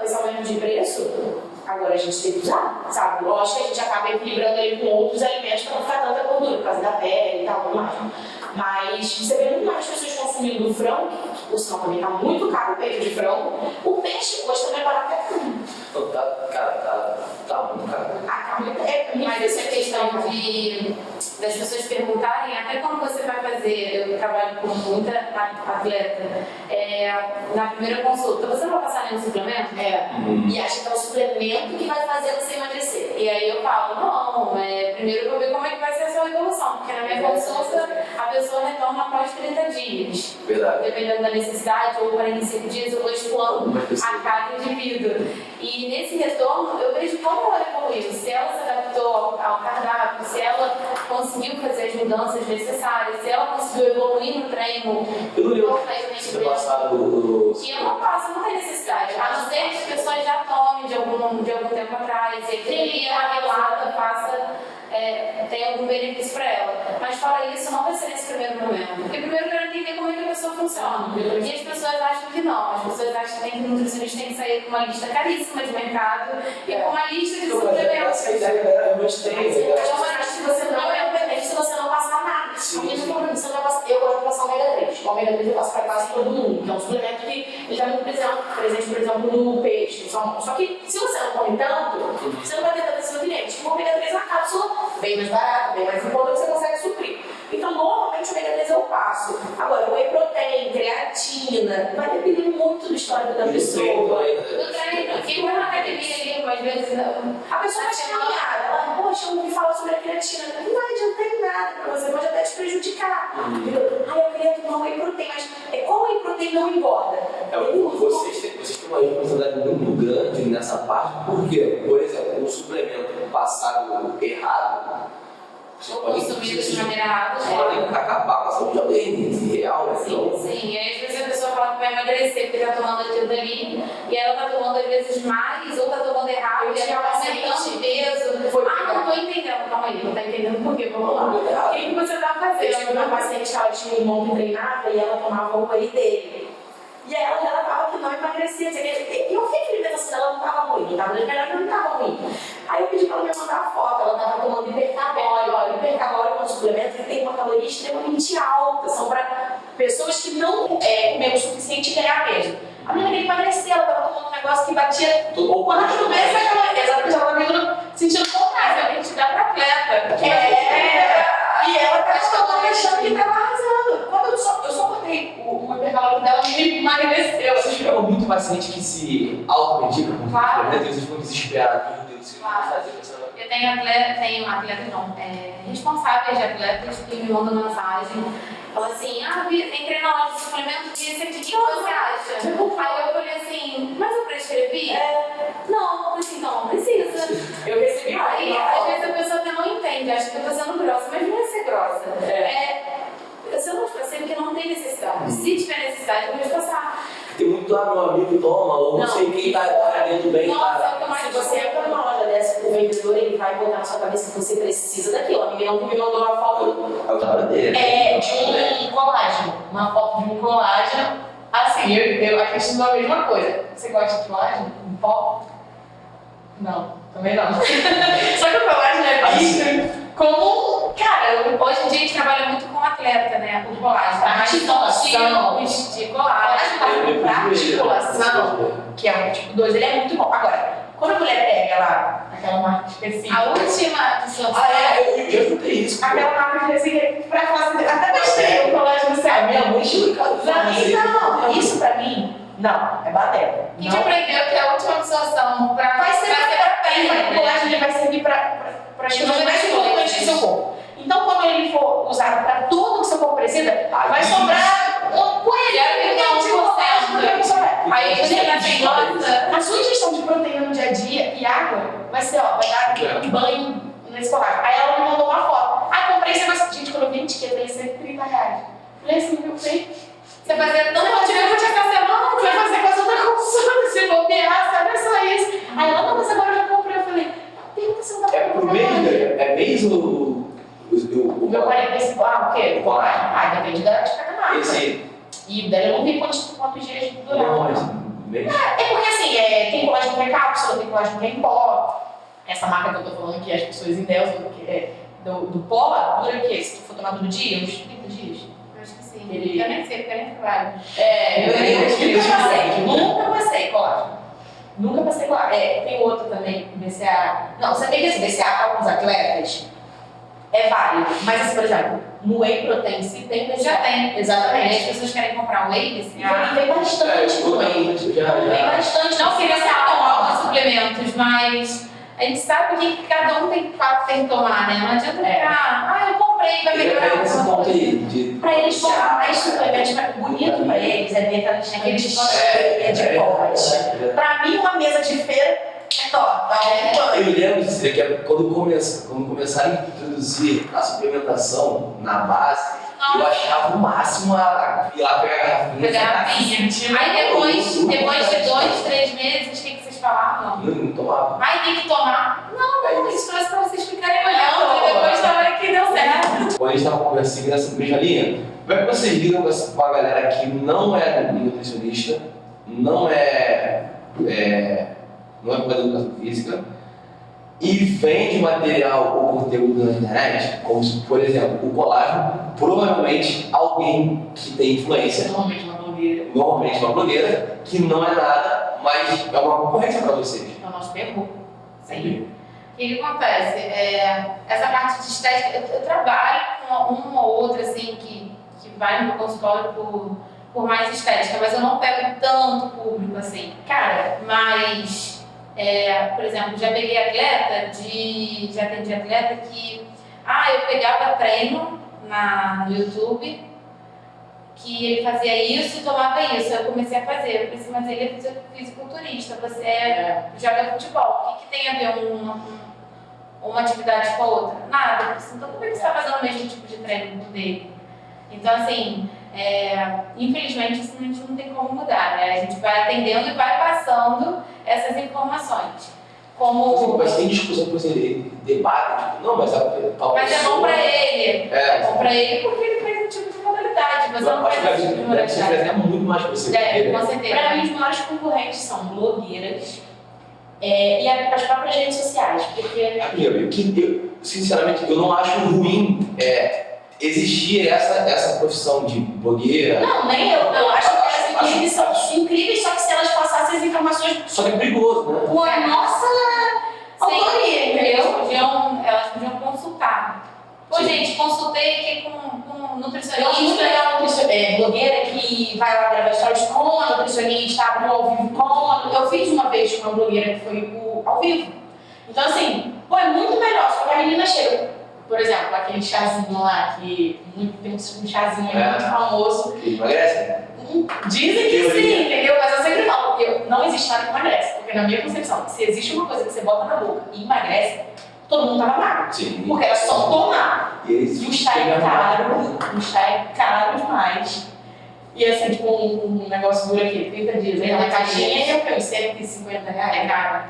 esse aumento de preço, agora a gente tem que usar, sabe? Lógico que a gente acaba equilibrando ele com outros alimentos para não ficar tanta gordura, por causa da pele e tal, tudo mais. Mas você vê muito mais pessoas consumindo frango, que por sinal também está muito caro o peito de frango. O peixe hoje também é barato até tudo. Então, tá muito caro. Mas essa questão das pessoas perguntarem, até quando você vai fazer, eu trabalho com muita atleta, na primeira consulta, você não vai passar nenhum suplemento? E acha que é o suplemento que vai fazer você emagrecer. E aí eu falo, não, primeiro eu vou ver como é que vai ser a sua evolução, porque na minha consulta a pessoa retorna após 30 dias. Verdade. Dependendo da necessidade, ou 45 dias, eu vou explorando a cada indivíduo. E nesse retorno, eu vejo como ela evoluiu, se ela se adaptou ao cardápio, se ela conseguiu fazer as mudanças necessárias, se ela conseguiu evoluir no treino. Eu não lembro se você passado E eu não passo, não tem necessidade. A não ser que as pessoas já tomem de algum tempo atrás, e que ela relata, tem algum benefício para ela. Mas fora isso, não vai ser nesse primeiro momento. Porque primeiro eu quero entender como é que a pessoa funciona. E as pessoas acham que não. As pessoas acham que o nutricionista tem que sair com uma lista caríssima de mercado e com uma lista de suplementos. Essa ideia é muito estranha. Você não é competente se você não passar nada. Você não vai passar. Eu gosto de passar ômega 3. O ômega 3 eu passo para quase todo mundo. Então, é um suplemento que ele está muito presente, por exemplo, no peixe. Só que se você não come tanto, você não vai ter tanto esse nutriente. O ômega 3 é uma cápsula bem mais barata, bem mais em conta, que você consegue suprir. Então, normalmente o ômega 3 eu passo. Agora, whey protein, creatina, vai depender muito do histórico da pessoa. Do treino. Quem vai na academia ali, umas vezes, A pessoa vai caminhada, ela, poxa, eu ouvi falar sobre a creatina. Não vai adiantar em nada pra você, pode até te prejudicar. Eu queria tomar whey protein, mas como whey protein não engorda? Vocês têm uma responsabilidade muito grande nessa parte, porque, por exemplo, um suplemento passado errado, ou consumidos de maneira errada. podem acabar com a saúde de alguém, real, né? Sim. E aí, às vezes a pessoa fala que vai emagrecer porque está tomando aquilo dali, e ela está tomando às vezes mais, ou está tomando errado, e ela está aumentando o peso. Não estou entendendo. Calma aí, não está entendendo por quê? Vamos lá. O que você está fazendo? Eu tive uma paciente que ela tinha um irmão que treinava e ela tomava o whey dele. E aí ela relatava que não emagrecia. E eu vi que a alimentação dela não estava ruim, não estava melhor, não estava ruim. Aí eu pedi para ela me mandar a foto, ela estava tomando hipercalórico. Hipercalórico é um suplemento que tem uma caloria extremamente alta. São para pessoas que não comeram o suficiente e ganhar peso. A menina queria emagrecer, ela estava tomando um negócio que batia quantas vezes a caloria. Exatamente, ela estava sentindo contrário. A gente dá para atleta. E ela estava achando que estava arrasando. Quando eu só botei o hipercalórico dela, me emagreceu. Vocês pegam muito paciente que se automedica com suplemento, eles ficam desesperados, meu Deus, o que eu vou fazer? Eu tenho atletas não, responsáveis de atletas que me mandam mensagem, falam assim, entrei na loja de suplemento, vi esse aqui, o que você acha? Aí eu falei assim, mas eu prescrevi? Não, eu falei assim, então não precisa. Eu recebi Aí, às vezes a pessoa até não entende, acha que eu tô sendo grossa, mas não é ser grossa. Eu não te passei porque não tem necessidade. Se tiver necessidade, eu vou te passar. Tem muito meu amigo toma, ou não sei quem tá dentro bem. Se você entra numa loja dessa, o vendedor ele vai botar na sua cabeça que você precisa daquilo. A menina que me mandou uma foto É o trabalho dele. de um colágeno. Uma foto de um colágeno. Assim, eu acredito na mesma coisa. Você gosta de colágeno? Um pó? Não, também não. Só que o colágeno é visto como, cara, Hoje em dia a gente trabalha muito com atleta, né? Com colágeno. Articulação. Tipos de colágeno. pra articulação, que é o tipo 2, ele é muito bom. Agora, Quando a mulher pega lá, aquela marca específica. A última que sou Eu já escutei isso. Aquela marca que assim, pra fazer. Até mostrei o colégio no céu. Minha mãe chegou em casa Não, isso pra mim, não, é balela. A gente aprendeu que a última absorção Vai ser pra pele, né? o colágeno ele vai servir para as coisas mais importantes do seu corpo. Então, quando ele for usado para tudo que seu corpo precisa, vai sobrar um coelho de colágeno para você. Aí você já tem nossa. A sua ingestão de proteína no dia a dia e água vai ser, ó, vai dar um banho nesse colágeno. Aí ela me mandou uma foto. Ah, comprei esse negócio. Gente, quando eu vi etiqueta, ia ser R$30. Falei assim, meu bem. Você fazia tanto atividade essa semana, Vai fazer quase outra consulta, se bobear, sabe? É só isso. Aí ela, não, mas agora eu já comprei. Eu falei, pergunta se não dá pra É por mês, né? É mês o meu 45, o quê? O colágeno. Ah, depende de cada marca. Esse. E daí eu não vi quantos dias durar. Não, mas mês. É porque assim, tem colágeno que é cápsula, tem colágeno que é em pó. Essa marca que eu tô falando que as pessoas endeusam do pó, dura o quê? Se tu for tomar todo dia, uns 30 dias. Eu acho que sim. Ele- Eu nem sei, porque eu nem trabalho. Nunca passei colágeno. Nunca passei colágeno. Tem outro também, BCA. Não, você tem que esse BCA para alguns atletas é válido. Mas assim, por exemplo, no Whey Protein se tem BCA. Já tem. Aí as Exatamente. pessoas querem comprar whey, assim, Vem bastante no Whey. Vem bastante. não queria BCA tomar alguns suplementos, mas a gente sabe que cada um tem que tomar, né? Não adianta ficar, eu comprei, vai melhorar Esse alguma ponto coisa. aí de. Pra eles comprar mais suplementos, bonito pra eles é ver aquelas Aqueles de pote. Pra mim, uma mesa de feira é top. Eu lembro que quando começaram a introduzir a suplementação na base, eu achava o máximo a ir lá pegar a garrafinha. Garrafinha. Aí depois de 2, 3 meses, o que vocês falavam? Não tomava. Ai, tem que tomar. Não, isso trouxe pra vocês ficarem olhando e depois na hora que deu certo. Quando a gente estava conversando nessa mesma linha, como é que vocês lidam com a galera que não é nutricionista, não é com educação física e vende material ou conteúdo na internet, como se, por exemplo, o colágeno, provavelmente alguém que tem influência, normalmente uma blogueira, que não é nada, mas é uma concorrência para vocês. É o nosso perro. Sim. O que acontece? Essa parte de estética, eu trabalho com uma ou outra assim, que vai no meu consultório por mais estética, mas eu não pego tanto público assim. Cara, Mas, por exemplo, já peguei já atendi atleta que, eu pegava treino no YouTube, que ele fazia isso e tomava isso. Eu comecei a fazer. Eu pensei, mas ele é fisiculturista, você joga futebol. O que tem a ver uma atividade com a outra? Nada. Então, como é que você está fazendo o mesmo tipo de treino dele? Então, assim, infelizmente, isso a gente não tem como mudar, né? A gente vai atendendo e vai passando essas informações. Como... Mas tem discussão que você debate, tipo, não, mas tal Mas é bom pra ele. É bom pra ele porque ele faz um tipo de modalidade. Você não faz esse tipo de deve ser modalidade. muito mais pra você. Com certeza. pra mim, os maiores concorrentes são blogueiras e as próprias redes sociais. Porque Eu, sinceramente, eu não acho ruim existir essa profissão de blogueira. não, nem eu. Eu acho que elas incríveis são incríveis, só que se elas passassem as informações Só que é perigoso, né? com a nossa autoria, entendeu? Elas podiam consultar. Pô, Sim. gente, consultei aqui com um Eu acho muito nutricionista. legal blogueira que vai lá gravar stories com a nutricionista, abre um ao vivo com. Eu fiz uma vez com uma blogueira que foi ao vivo. Então, assim, é muito melhor. Só que a menina chega, por exemplo, aquele chazinho lá, que tem um chazinho aí muito famoso. Que emagrece. Dizem que sim, entendeu? Mas eu sempre falo, não existe nada que emagrece. Porque na minha concepção, se existe uma coisa que você bota na boca e emagrece, todo mundo tava magro. Sim. Porque era só tomar. E eles E o chá é caro, demais. E assim, tipo, um negócio dura aqui, 30 dias. Aí na caixinha é o quê? Uns R$150. É caro.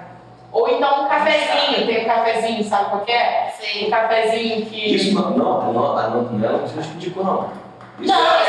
Ou então um cafezinho, tem um cafezinho, sabe qual que é? Sim. Um cafezinho que... Isso não é um tipo não. Isso Não, é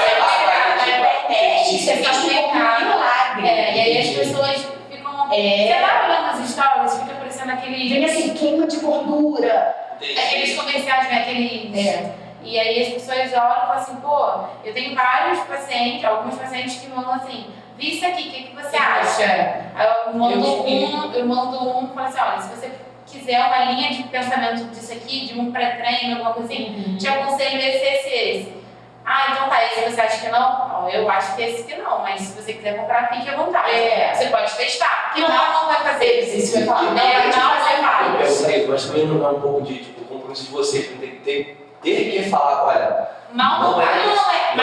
você faz um milagre. E aí as pessoas ficam... Você tá olhando as stories, fica parecendo Vem assim, queima de gordura. aqueles comerciais, né? E aí as pessoas olham e falam assim, pô, eu tenho vários pacientes, alguns pacientes que falam assim, vi isso aqui, o que você acha? Aí eu mando um e falo assim, olha, se você quiser uma linha de pensamento disso aqui, de um pré-treino, alguma coisa assim, te aconselho esse. Ah, então tá, esse você acha que não? Eu acho que esse que não, mas se você quiser comprar, fique à vontade. Você pode testar, porque não vai fazer isso. Não vai fazer vários. Mas também não é um pouco de compromisso de vocês, não tem que ter que falar, olha. Não é.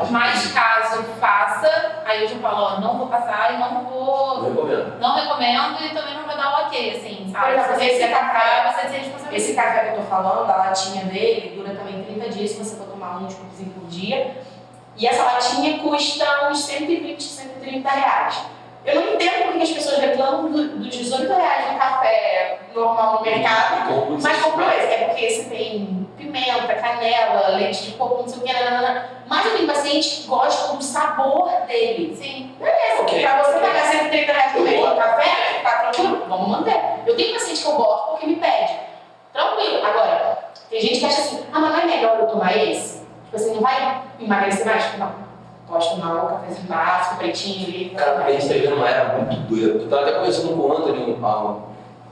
Mas caso faça, aí eu já falo, ó, não vou passar e não recomendo e também não vou dar o ok, assim, sabe? Por exemplo, esse café, você tem responsabilidade. Esse café que eu tô falando, a latinha dele dura também 30 dias, se você for tomar um scoopzinho por dia. E essa latinha custa uns 120, 130 reais. Eu não entendo porque as pessoas reclamam dos 18 reais do café normal no mercado, mas compram esse. É porque esse tem pimenta, canela, leite de coco, não sei o que, mas eu tenho paciente que gostam do sabor dele. Sim. Beleza, Okay. Pra você pagar 130 reais por mês no café, tá tranquilo? Vamos manter. Eu tenho paciente que eu boto porque me pede. Tranquilo. Agora, tem gente que acha assim, mas não é melhor eu tomar esse? Tipo assim, não vai emagrecer mais? Não. Gosto de tomar um cafezinho básico, pretinho ali. Cara, a gente tá vivendo uma era muito doida. Eu tava até conversando com o Antônio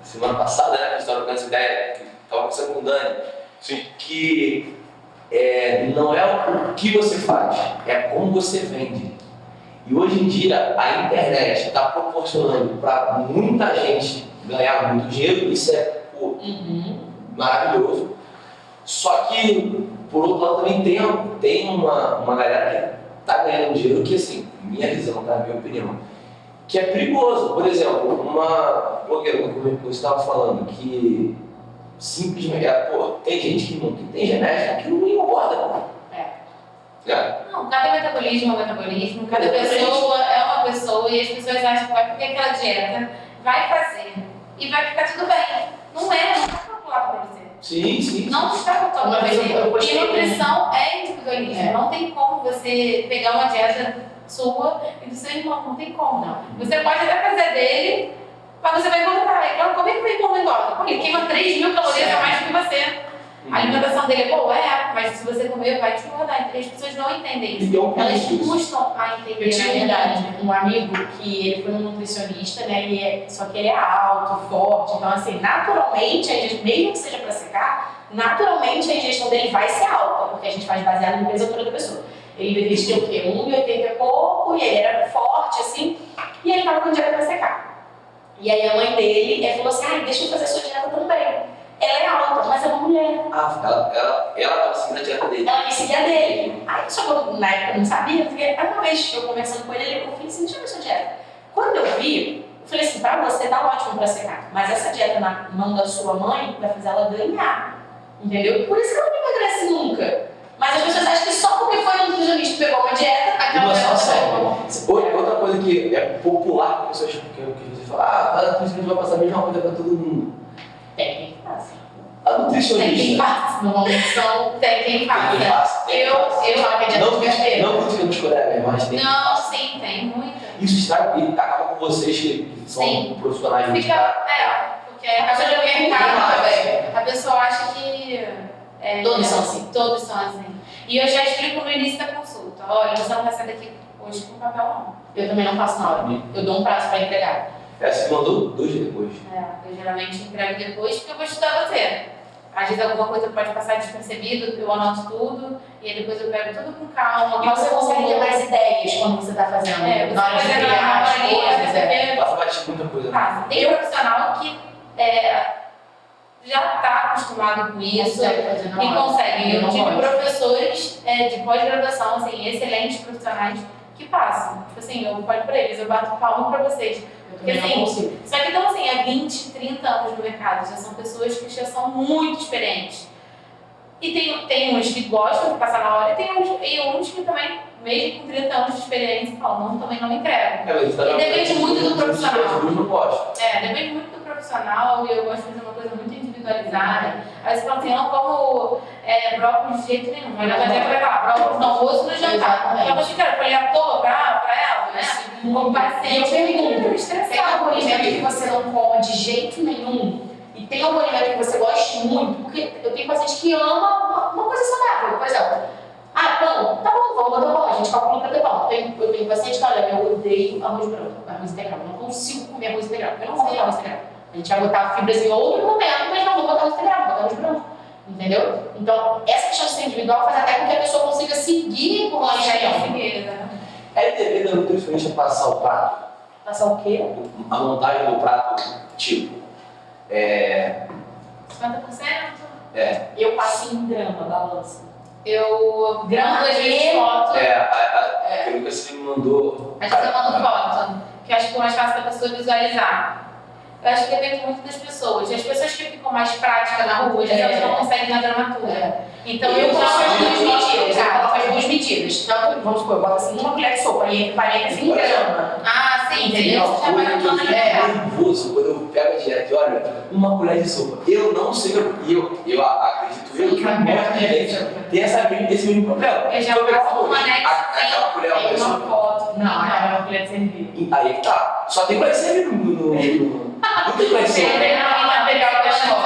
semana passada, né? Que a gente tava trocando essa ideia, que tava conversando com o Dani. Sim. Que não é o que você faz, é como você vende. E hoje em dia a internet está proporcionando para muita gente ganhar muito dinheiro, isso é maravilhoso. Só que, por outro lado, também tem uma galera que está ganhando dinheiro que, assim, minha visão, tá? Minha opinião, que é perigoso. Por exemplo, uma blogueira, como você estava falando, que simplesmente, tem gente que tem genética que não engorda. Não, cada metabolismo é um metabolismo, cada pessoa é uma pessoa e as pessoas acham que vai porque aquela dieta vai fazer e vai ficar tudo bem. Não está calculado para você. Sim. Não está calculado para você. E nutrição é individualismo. É. Não tem como você pegar uma dieta sua e do seu irmão. Não tem como. Não. Você pode até fazer dele, mas você vai engordar. Então, como é que o irmão não engorda? Ele queima 3.000 calorias a mais do que você. A alimentação dele é boa, mas se você comer, vai te engordar. Então, as pessoas não entendem isso. Então, Elas custam a entender. Eu tinha, na verdade, um amigo que ele foi um nutricionista, né? Só que ele é alto, forte. Então, assim, naturalmente, mesmo que seja para secar, naturalmente a ingestão dele vai ser alta, porque a gente faz baseado no peso altura da pessoa. Ele vestia o quê? 1,80 e pouco, e ele era forte, assim, e ele tava com dieta para secar. E aí a mãe dele falou assim, deixa eu fazer sua dieta também. Ela é alta, mas é uma mulher. Ela tava seguindo a dieta dele. Ela quis seguir a dele. Aí, só que eu, na época eu não sabia, porque aí uma vez eu conversando com ele, eu falei assim, deixa eu ver sua dieta. Quando eu vi, eu falei assim, pra você tá ótimo pra secar, mas essa dieta na mão da sua mãe vai fazer ela ganhar. Entendeu? Por isso que ela não emagrece nunca. Mas as pessoas acham que só porque foi um nutricionista pegou uma dieta, aquela dieta Outra coisa que é popular, que as pessoas falam, a nutricionista vai passar a mesma coisa pra todo mundo. Tem quem faça. A nutricionista. Tem quem faça. Normalmente são. Tem quem faça. Eu falo que é dieta de carteira. Não critico os colegas, mas tem. Não, sim, tem muita. Isso estraga e acaba com vocês que são profissionais de Porque a pessoa já vem a pessoa acha que. Todos são assim. Todos são assim. E eu já explico no início da consulta. Olha, você não vai sair daqui hoje com papel não. Eu também não faço na hora. Eu dou um prazo para entregar. Você mandou 2 dias depois. Eu geralmente entrego depois porque eu vou estudar você. Às vezes alguma coisa pode passar despercebido, eu anoto tudo e aí depois eu pego tudo com calma. E você consegue ter mais ideias quando você está fazendo. Você na hora de criar as coisas. Passa batido muita coisa. Tem profissional que já está acostumado com isso e consegue. Eu tive professores de pós-graduação, assim, excelentes profissionais que passam. Tipo assim, eu falo pra eles, eu bato palma pra vocês. Porque, assim, só que estão assim, há 20, 30 anos no mercado, já são pessoas que já são muito experientes. E tem uns que gostam de passar na hora e uns que também, mesmo com 30 anos de experiência, falam, também não me entregam. E depende muito do profissional. Depende muito do profissional e eu gosto de fazer uma coisa muito individualizada. Aí você fala assim, não como brócolis de jeito nenhum. Mas na dieta vai falar, brócolis no almoço no jantar. Então você quer falei à toa pra ela, né? Como paciente, eu pergunto, tem algum alimento estressado. que você não come de jeito nenhum? E tem algum alimento que você goste muito? Porque eu tenho paciente que ama uma coisa saudável. Por exemplo, Ah, pão, tá bom, vamos botar pão, a gente calcula pra ter pão. Eu tenho paciente que, olha, eu odeio arroz branco, arroz integral, eu não consigo comer arroz integral, eu não vou botar arroz integral. A gente vai botar fibras em outro momento, mas não vou botar arroz integral, vou botar arroz branco. Entendeu? Então, essa questão de ser individual faz até com que a pessoa consiga seguir por longe de É dever da nutricionista passar o prato? Passar o quê? A montagem do prato, tipo, 50%? Eu passo em grama, balança. Eu gravo às vezes foto. Aquilo que você me mandou. Às vezes eu mando foto, que eu acho que é mais fácil da pessoa visualizar. Eu acho que depende muito das pessoas. As pessoas que ficam mais práticas na rua, às vezes elas não conseguem na gramatura. Então eu coloco as duas medidas. Eu coloco as duas medidas. Então, vamos supor, eu boto assim uma colher de sopa e entre parênteses em grama. Ah, sim, entendeu? Você já vai Eu notando fico nervoso quando eu pego a dieta e olha, uma colher de sopa. Eu não sei, eu acredito que um monte de gente tem esse mesmo problema. Eu já faço uma anexo aquela colher Tem de uma sopa. foto. Não, é uma colher de servir. Aí que tá. Só tem colher de servir no. Não tem colher de sopa.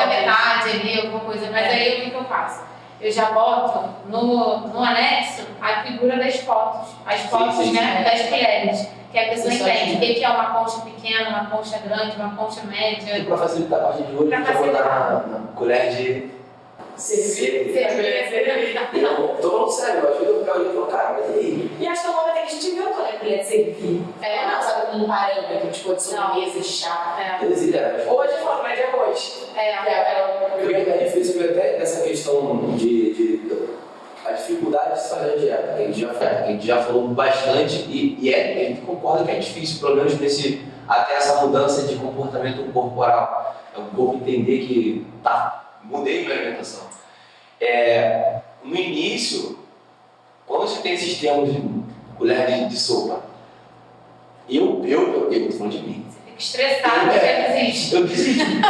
a metade ali, alguma coisa, mas aí o que eu faço? Eu já boto no anexo a figura das fotos. As fotos, sim, né, das colheres. Que a pessoa Isso entende aí. o que é uma concha pequena, uma concha grande, uma concha média. E pra facilitar a parte de hoje, a gente vai botar na colher de servir. Não, tô falando sério, eu acho que eu ficava olhando e falava, cara, mas e aí? E acho que é uma coisa que a gente viu quando é colher de servir. Não, sabe, como um parâmetro, tipo, de sobremesa, de chá. Eles ideais. Hoje eu falo mais de arroz. É difícil ver até essa questão de a dificuldade de se fazer a dieta, que a gente já falou bastante e a gente concorda que é difícil, pelo menos até essa mudança de comportamento corporal. É o corpo entender que mudei minha alimentação. No início, quando você tem esses termos de colher de sopa, eu tô falando de mim. Você fica estressado, você desiste. Eu desisti.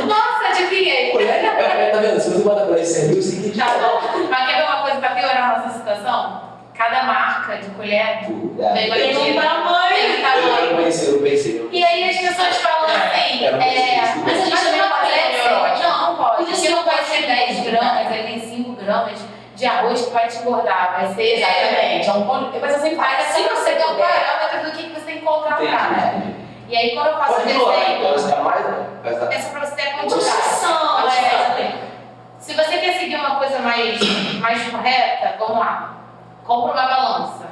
Nossa, adivinhei. Tá vendo? Se você bota colher de servir, você tem que Tá bom. Mas quer ver uma coisa pra piorar a nossa situação? Cada marca de colher tem uma Tem um medida. Tem um tamanho. tamanho. Eu não pensei. E aí as pessoas falam assim, Mas a gente também não pode ser neurótico. Não pode. Porque não pode ser 10 gramas, aí tem 5 gramas de arroz que vai te engordar. Vai ser. Exatamente. Depois eu sempre falo, Mas assim você tem um parâmetro do que você tem que colocar no prato. E aí quando eu faço o Pode melhorar, desenho, então você tá mais. é só pra você ter a Noção, quantidade. Se você quer seguir uma coisa mais correta, vamos lá. Compra uma balança.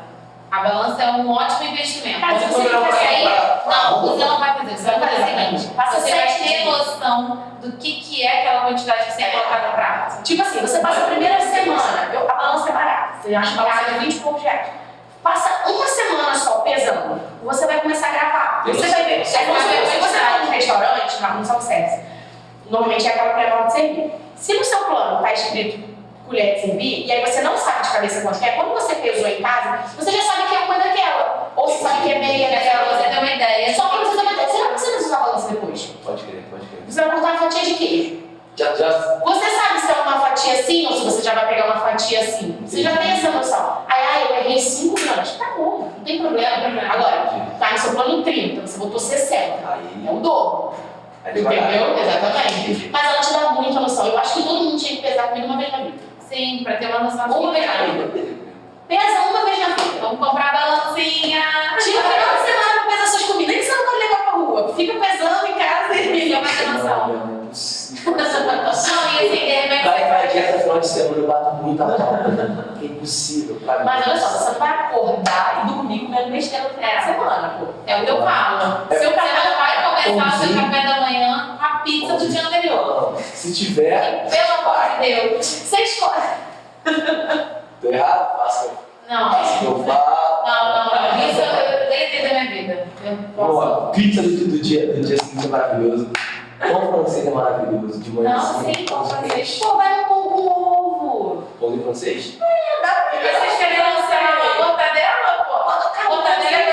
A balança é um ótimo investimento. Mas Se você você não vai quer comprar- não, você não vai fazer. Você vai fazer o seguinte: Passa você vai 7 ter dias. noção do que é aquela quantidade que você tem que colocar no prato. Tipo assim, você passa a primeira semana, a balança é barata, você acha que a balança é 20 e poucos reais. Passa uma semana só pesando, você vai começar a gravar. Você vai ver, se você vai num restaurante, não self-service, normalmente é aquela colher de servir. Se no seu plano está escrito colher de servir, e aí você não sabe de cabeça quanto é, quando você pesou em casa, você já sabe que é uma daquela. Ou você sabe que é meia daquela. Você tem uma ideia. Só que você não precisa usar a balança depois. Pode crer. Você vai cortar uma fatia de queijo. Já. Você sabe se é uma fatia assim ou se você já vai pegar uma fatia assim. Você já tem essa noção. Aí, eu errei 5 gramas. Tá bom, não tem problema. Agora, tá no seu plano 30, você botou 60. Aí. É o dobro. Entendeu? Exatamente. Mas ela te dá muita noção. Eu acho que todo mundo tinha que pesar comigo uma vez na vida. Sim, pra ter uma noção Uma vez na vida. Pesa uma vez na vida. Vamos comprar a balancinha. Tira o final de semana pra pesar suas comidas. Nem que você não pode levar pra rua. Fica pesando em casa e Só pra ter noção. Não, Não, e assim, de repente. vai pra dieta final de semana, eu bato muita palma. É impossível. Pra mim. Mas olha só, você não vai acordar e dormir comendo besteira no final de semana, pô. É o que eu falo. Seu café não vai começar o seu café da manhã com a pizza do dia anterior. Se tiver. Pelo amor de Deus. Você escolhe. Tô errado? Faço Não. o que eu falo. Não. Isso eu deletei da minha vida. Eu posso. Boa, pizza do dia seguinte é maravilhoso. Pão francês é maravilhoso. De manhã Não, assim, sim, pão francês. Pô, vai no pão com ovo. Pão de francês? Vocês querem lançar uma mortadela, pô? Mortadela é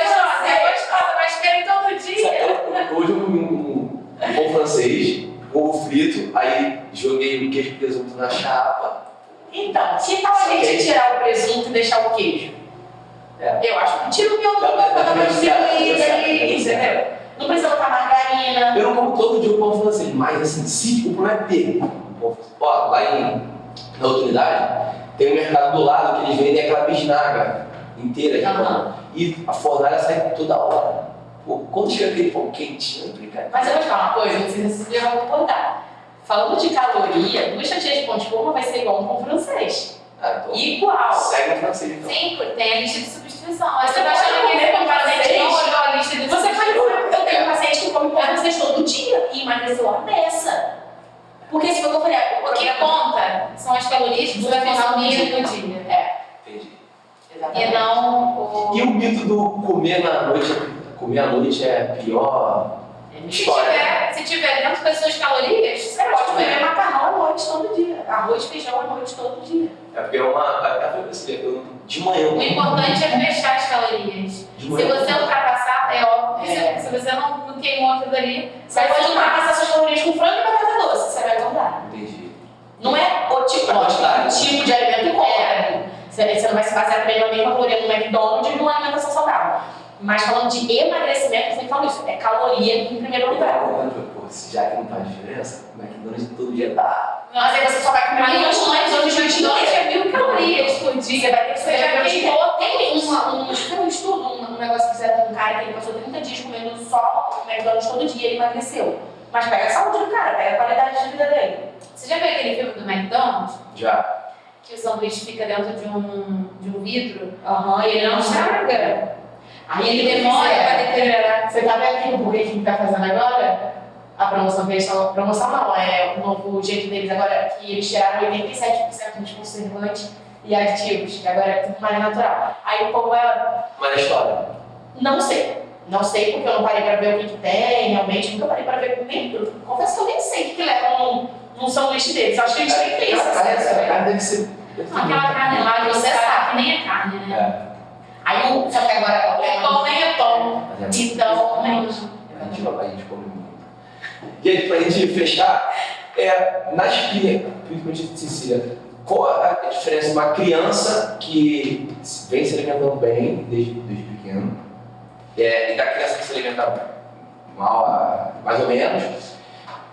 gostosa, mas querem todo dia. Hoje eu comi um pão francês, ovo frito, aí joguei o queijo e presunto na chapa. Então, se tal a gente tirar o presunto e deixar o queijo? Eu acho que tira o miolo do pão pra dar uma diluída ali, entendeu? Não precisa botar margarina. Eu não como todo dia o pão francês, mas assim, se o problema é ter o pão francês. Ó, lá na outra unidade, tem um mercado do lado que eles vendem aquela bisnaga inteira de pão. E a fornalha sai toda hora. Pô, quando chega aquele pão quentinho, brincadeira. Mas eu vou te falar uma coisa, não sei se você já vai concordar. Falando de caloria, 2 fatias de pão de forma vai ser igual um pão francês. Então, Igual. segue o francês então. Sim, tem a lista de substituição. Aí Você você vai pode achando que comer esse pão francês. não olhou a lista de Você pode substituição. comer. Eu tenho um paciente que come pão francês todo dia e emagreceu a beça. Porque se for eu falei, O que conta são as calorias que você vai consumir no dia. Entendi. E não o... E o mito do comer à noite é pior? Se tiver dentro das suas calorias, Você pode comer macarrão à noite todo dia. Arroz, feijão à noite todo dia. É porque de manhã. O importante é fechar as calorias. Se manhã. você ultrapassar, é óbvio que se você não queimou aquilo ali, Você pode ultrapassar suas calorias com frango e batata doce, você vai engordar. Entendi. Não é o tipo, A quantidade. o tipo de alimento conta. Você não vai se basear também na mesma caloria no McDonald's e numa alimentação saudável. Mas falando de emagrecimento, você tem que falar isso. É caloria em primeiro lugar. Pô, já que não faz diferença, o McDonald's todo dia dá. Mas aí você só vai comer Aí um os lanche lanches hoje de noite é 1000 calorias por dia. Você vai ter que Você já saber queimou. Tem um estudo, um negócio que fizeram com um cara que ele passou 30 dias comendo só McDonald's todo dia e emagreceu. Mas pega a saúde do cara, pega a qualidade de vida dele. Você já viu aquele filme do McDonald's? Já. Que o sanduíche fica dentro de um vidro Aham, e ele não estraga. Aí Ele demora para deteriorar. Você tá vendo aqui o Burger King tá fazendo agora? A promoção que eles estão. Promoção não, é o novo jeito deles agora, que eles tiraram 87% dos conservantes e aditivos, que agora é tudo mais natural. Aí o povo vai. Mas a história. Não sei. Não sei porque eu não parei pra ver o que tem, realmente, nunca parei pra ver nem. Eu confesso que eu nem sei o que leva num sanduíche deles. Acho que eles têm que ter isso. A carne deve ser. Aquela carne lá que você sabe que nem é carne, né? Aí só que agora. O pão nem é pão. Então, A gente come muito. Gente, pra gente fechar, nas crianças, principalmente de Cecília, qual a diferença de uma criança que vem se alimentando bem desde pequeno e da criança que se alimenta mal, mais ou menos,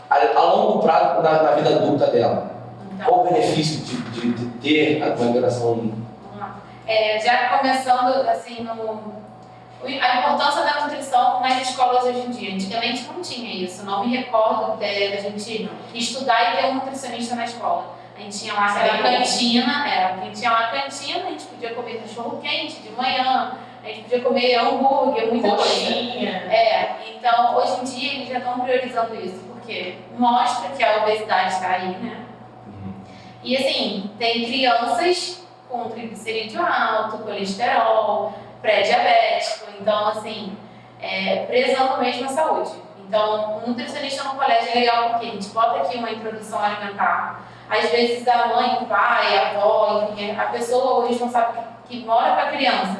a longo prazo na vida adulta dela? Qual o benefício de ter uma alimentação? Já começando assim a importância da nutrição nas escolas hoje em dia. Antigamente não tinha isso, não me recordo da gente estudar e ter um nutricionista na escola. A gente tinha lá aquela cantina, a gente podia comer cachorro quente de manhã, a gente podia comer hambúrguer, muita Coxinha. coisa. Então hoje em dia eles já estão priorizando isso, porque mostra que a obesidade está aí, né? E assim, tem crianças com triglicerídeo alto, colesterol, pré-diabético, então assim, prezando mesmo a saúde. Então, um nutricionista no colégio é legal porque a gente bota aqui uma introdução alimentar. Às vezes a mãe, o pai, a avó, enfim, a pessoa, o responsável que mora com a criança,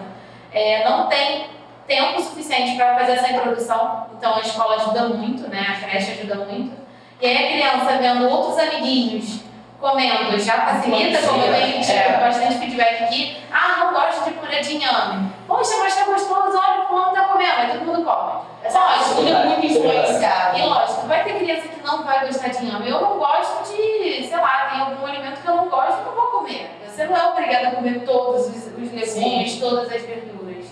não tem tempo suficiente para fazer essa introdução. Então a escola ajuda muito, né? A creche ajuda muito. E aí a criança vendo outros amiguinhos comendo já facilita, como eu tenho tido bastante feedback aqui. Não gosto de purê de inhame. Poxa, mas tá gostoso, olha, o fulano tá comendo, aí todo mundo come. Lógico, Tudo é muito influenciado. e lógico, vai ter criança que não vai gostar de inhame. Eu não gosto de, sei lá, tem algum alimento que eu não gosto e não vou comer. Você não é obrigada a comer todos os legumes, todas as verduras.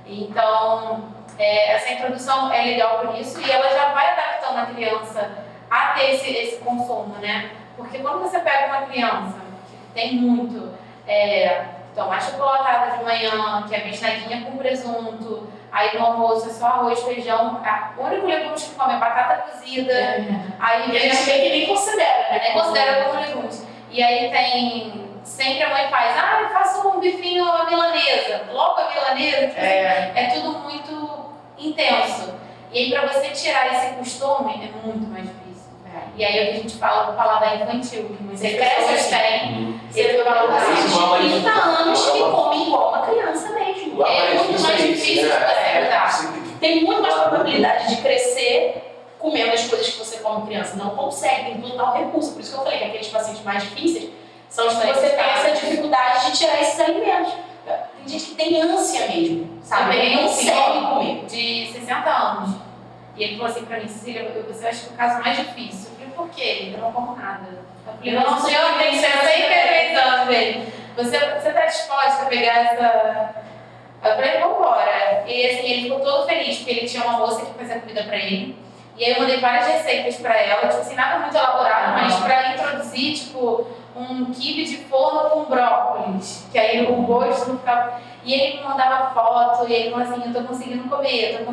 Então, essa introdução é legal por isso e ela já vai adaptando a criança a ter esse consumo, né? Porque quando você pega uma criança que tem muito tomate chocolatado de manhã, que é bisnaguinha com presunto, aí no almoço é só arroz, feijão, o único legumes que come é batata cozida, aí E a gente meio que nem considera, né? nem considera como legumes. E aí tem, sempre a mãe faz, eu faço um bifinho à milanesa, logo a milanesa, tipo assim, é tudo muito intenso. E aí pra você tirar esse costume é muito mais difícil. E aí é o que a gente fala do paladar infantil, que muitas pessoas têm. Você vê o paladar de 30 anos que uma- come igual uma criança mesmo. É muito mais difícil de você mudar. Tem muito mais probabilidade de crescer comendo as coisas que você come criança. Não consegue, tem total recurso. Por isso que eu falei que aqueles pacientes mais difíceis são os que você tem essa dificuldade de tirar esses alimentos. Tem gente que tem ânsia mesmo, sabe? Também Não um consegue senhor comer. de 60 anos. E ele falou assim pra mim, Cecília, você acha que o caso mais difícil? Eu falei, por quê? Eu não como nada. Eu falei, não, senhor, tem 63 anos. Ele, Você tá disposta a pegar essa... Eu falei, vambora. E assim, ele ficou todo feliz, porque ele tinha uma moça que fazia comida pra ele. E aí eu mandei várias receitas pra ela, tipo assim, nada muito elaborado, mas pra introduzir, tipo, um quibe de forno com brócolis. Que aí o gosto não ficava... E ele me mandava foto, e ele falou assim, eu tô conseguindo comer.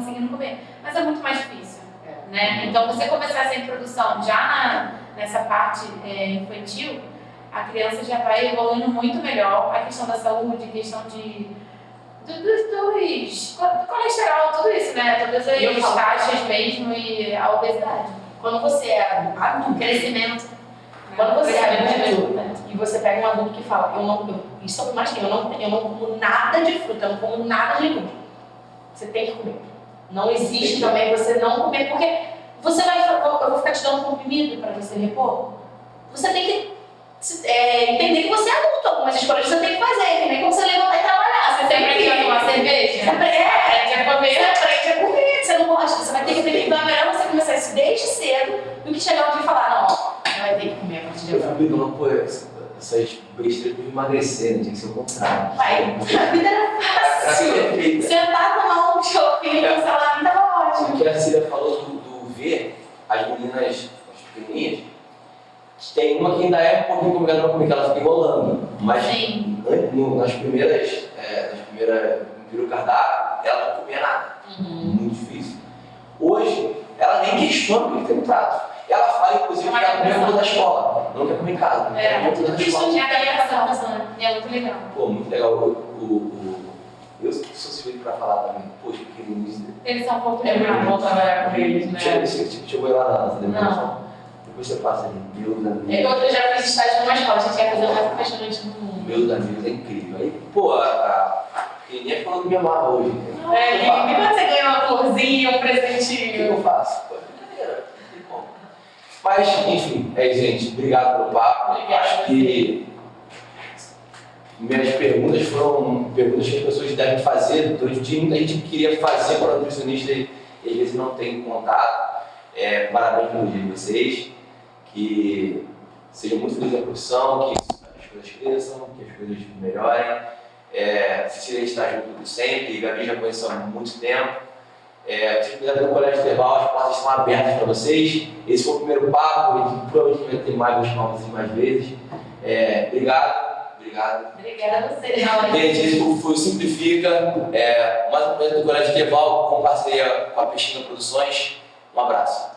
Mas é muito mais difícil, né? Então, você começar essa introdução já nessa parte infantil, a criança já vai evoluindo muito melhor. A questão da saúde, a questão do colesterol, tudo isso, né? Todas as taxas mesmo e a obesidade. Quando você é adulto, Crescimento. quando você é adulto, e você pega um adulto que fala, isso é o que mais tem, eu não como nada de fruta, eu não como nada de legume. Você tem que comer. Não existe também você não comer, porque você eu vou ficar te dando comprimido para você repor. Você tem que entender que você é adulto, algumas escolhas você tem que fazer, que nem como você levantar e trabalhar. Você tem Aprende a tomar cerveja? Aprende a comer, você não gosta, você vai ter que aprender. Então é melhor você começar isso desde cedo do que chegar um dia e falar, não, você vai ter que comer a partir de Eu agora. fui pegando, pô, essas besteiras pra emagrecer, né? Tinha que ser o contrário. Vai, a vida era fácil. Sentar, tomar um choppinho, um salame, tava ótimo. O que a Cília falou do ver, as meninas, as pequenininhas, tem uma que ainda é um pouquinho complicada pra comer, que ela fica enrolando. Mas Sim. nas primeiras, no primeiro cardápio, ela não comia nada. Muito difícil. Hoje, ela nem questiona o que tem no prato. Ela fala, inclusive, que ela come comida da escola. Não quer comer em casa. É muito tudo questão de adaptação, é muito legal. Pô, muito legal. Eu sou suspeito pra falar também. Poxa, pequenininhos. Eles são um pouco É muito bom trabalhar com eles, né? Chegou lá na demonstração. Não. Depois você passa ali. Meu Deus. Eu já fiz estágio numa escola, a gente quer fazer o mais apaixonante do mundo. Meu Deus, é incrível. Aí, pô, a pequenininha falando que me amarra hoje. E quando você ganha uma florzinha, um O que presentinho? eu faço? Pô, brincadeira. Não tem como. Mas, enfim, gente. Obrigado pelo papo. Obrigada Acho a que minhas perguntas foram perguntas que as pessoas devem fazer durante o dia. Muita gente queria fazer para o nutricionista e às vezes não tem contato. Parabéns pelo dia de vocês. Que sejam muito felizes na profissão, que as coisas cresçam, que as coisas melhorem. Cecília está junto sempre, Gabi já conheceu há muito tempo. Se quiser ver o Colégio Interval, as portas estão abertas para vocês. Esse foi o primeiro papo, e provavelmente vai ter mais palmas mais vezes. Obrigado. Obrigada a você. Gente, esse foi o Simplifica, mais um projeto do Colégio Interval, com parceria com a Peixinho Produções. Um abraço.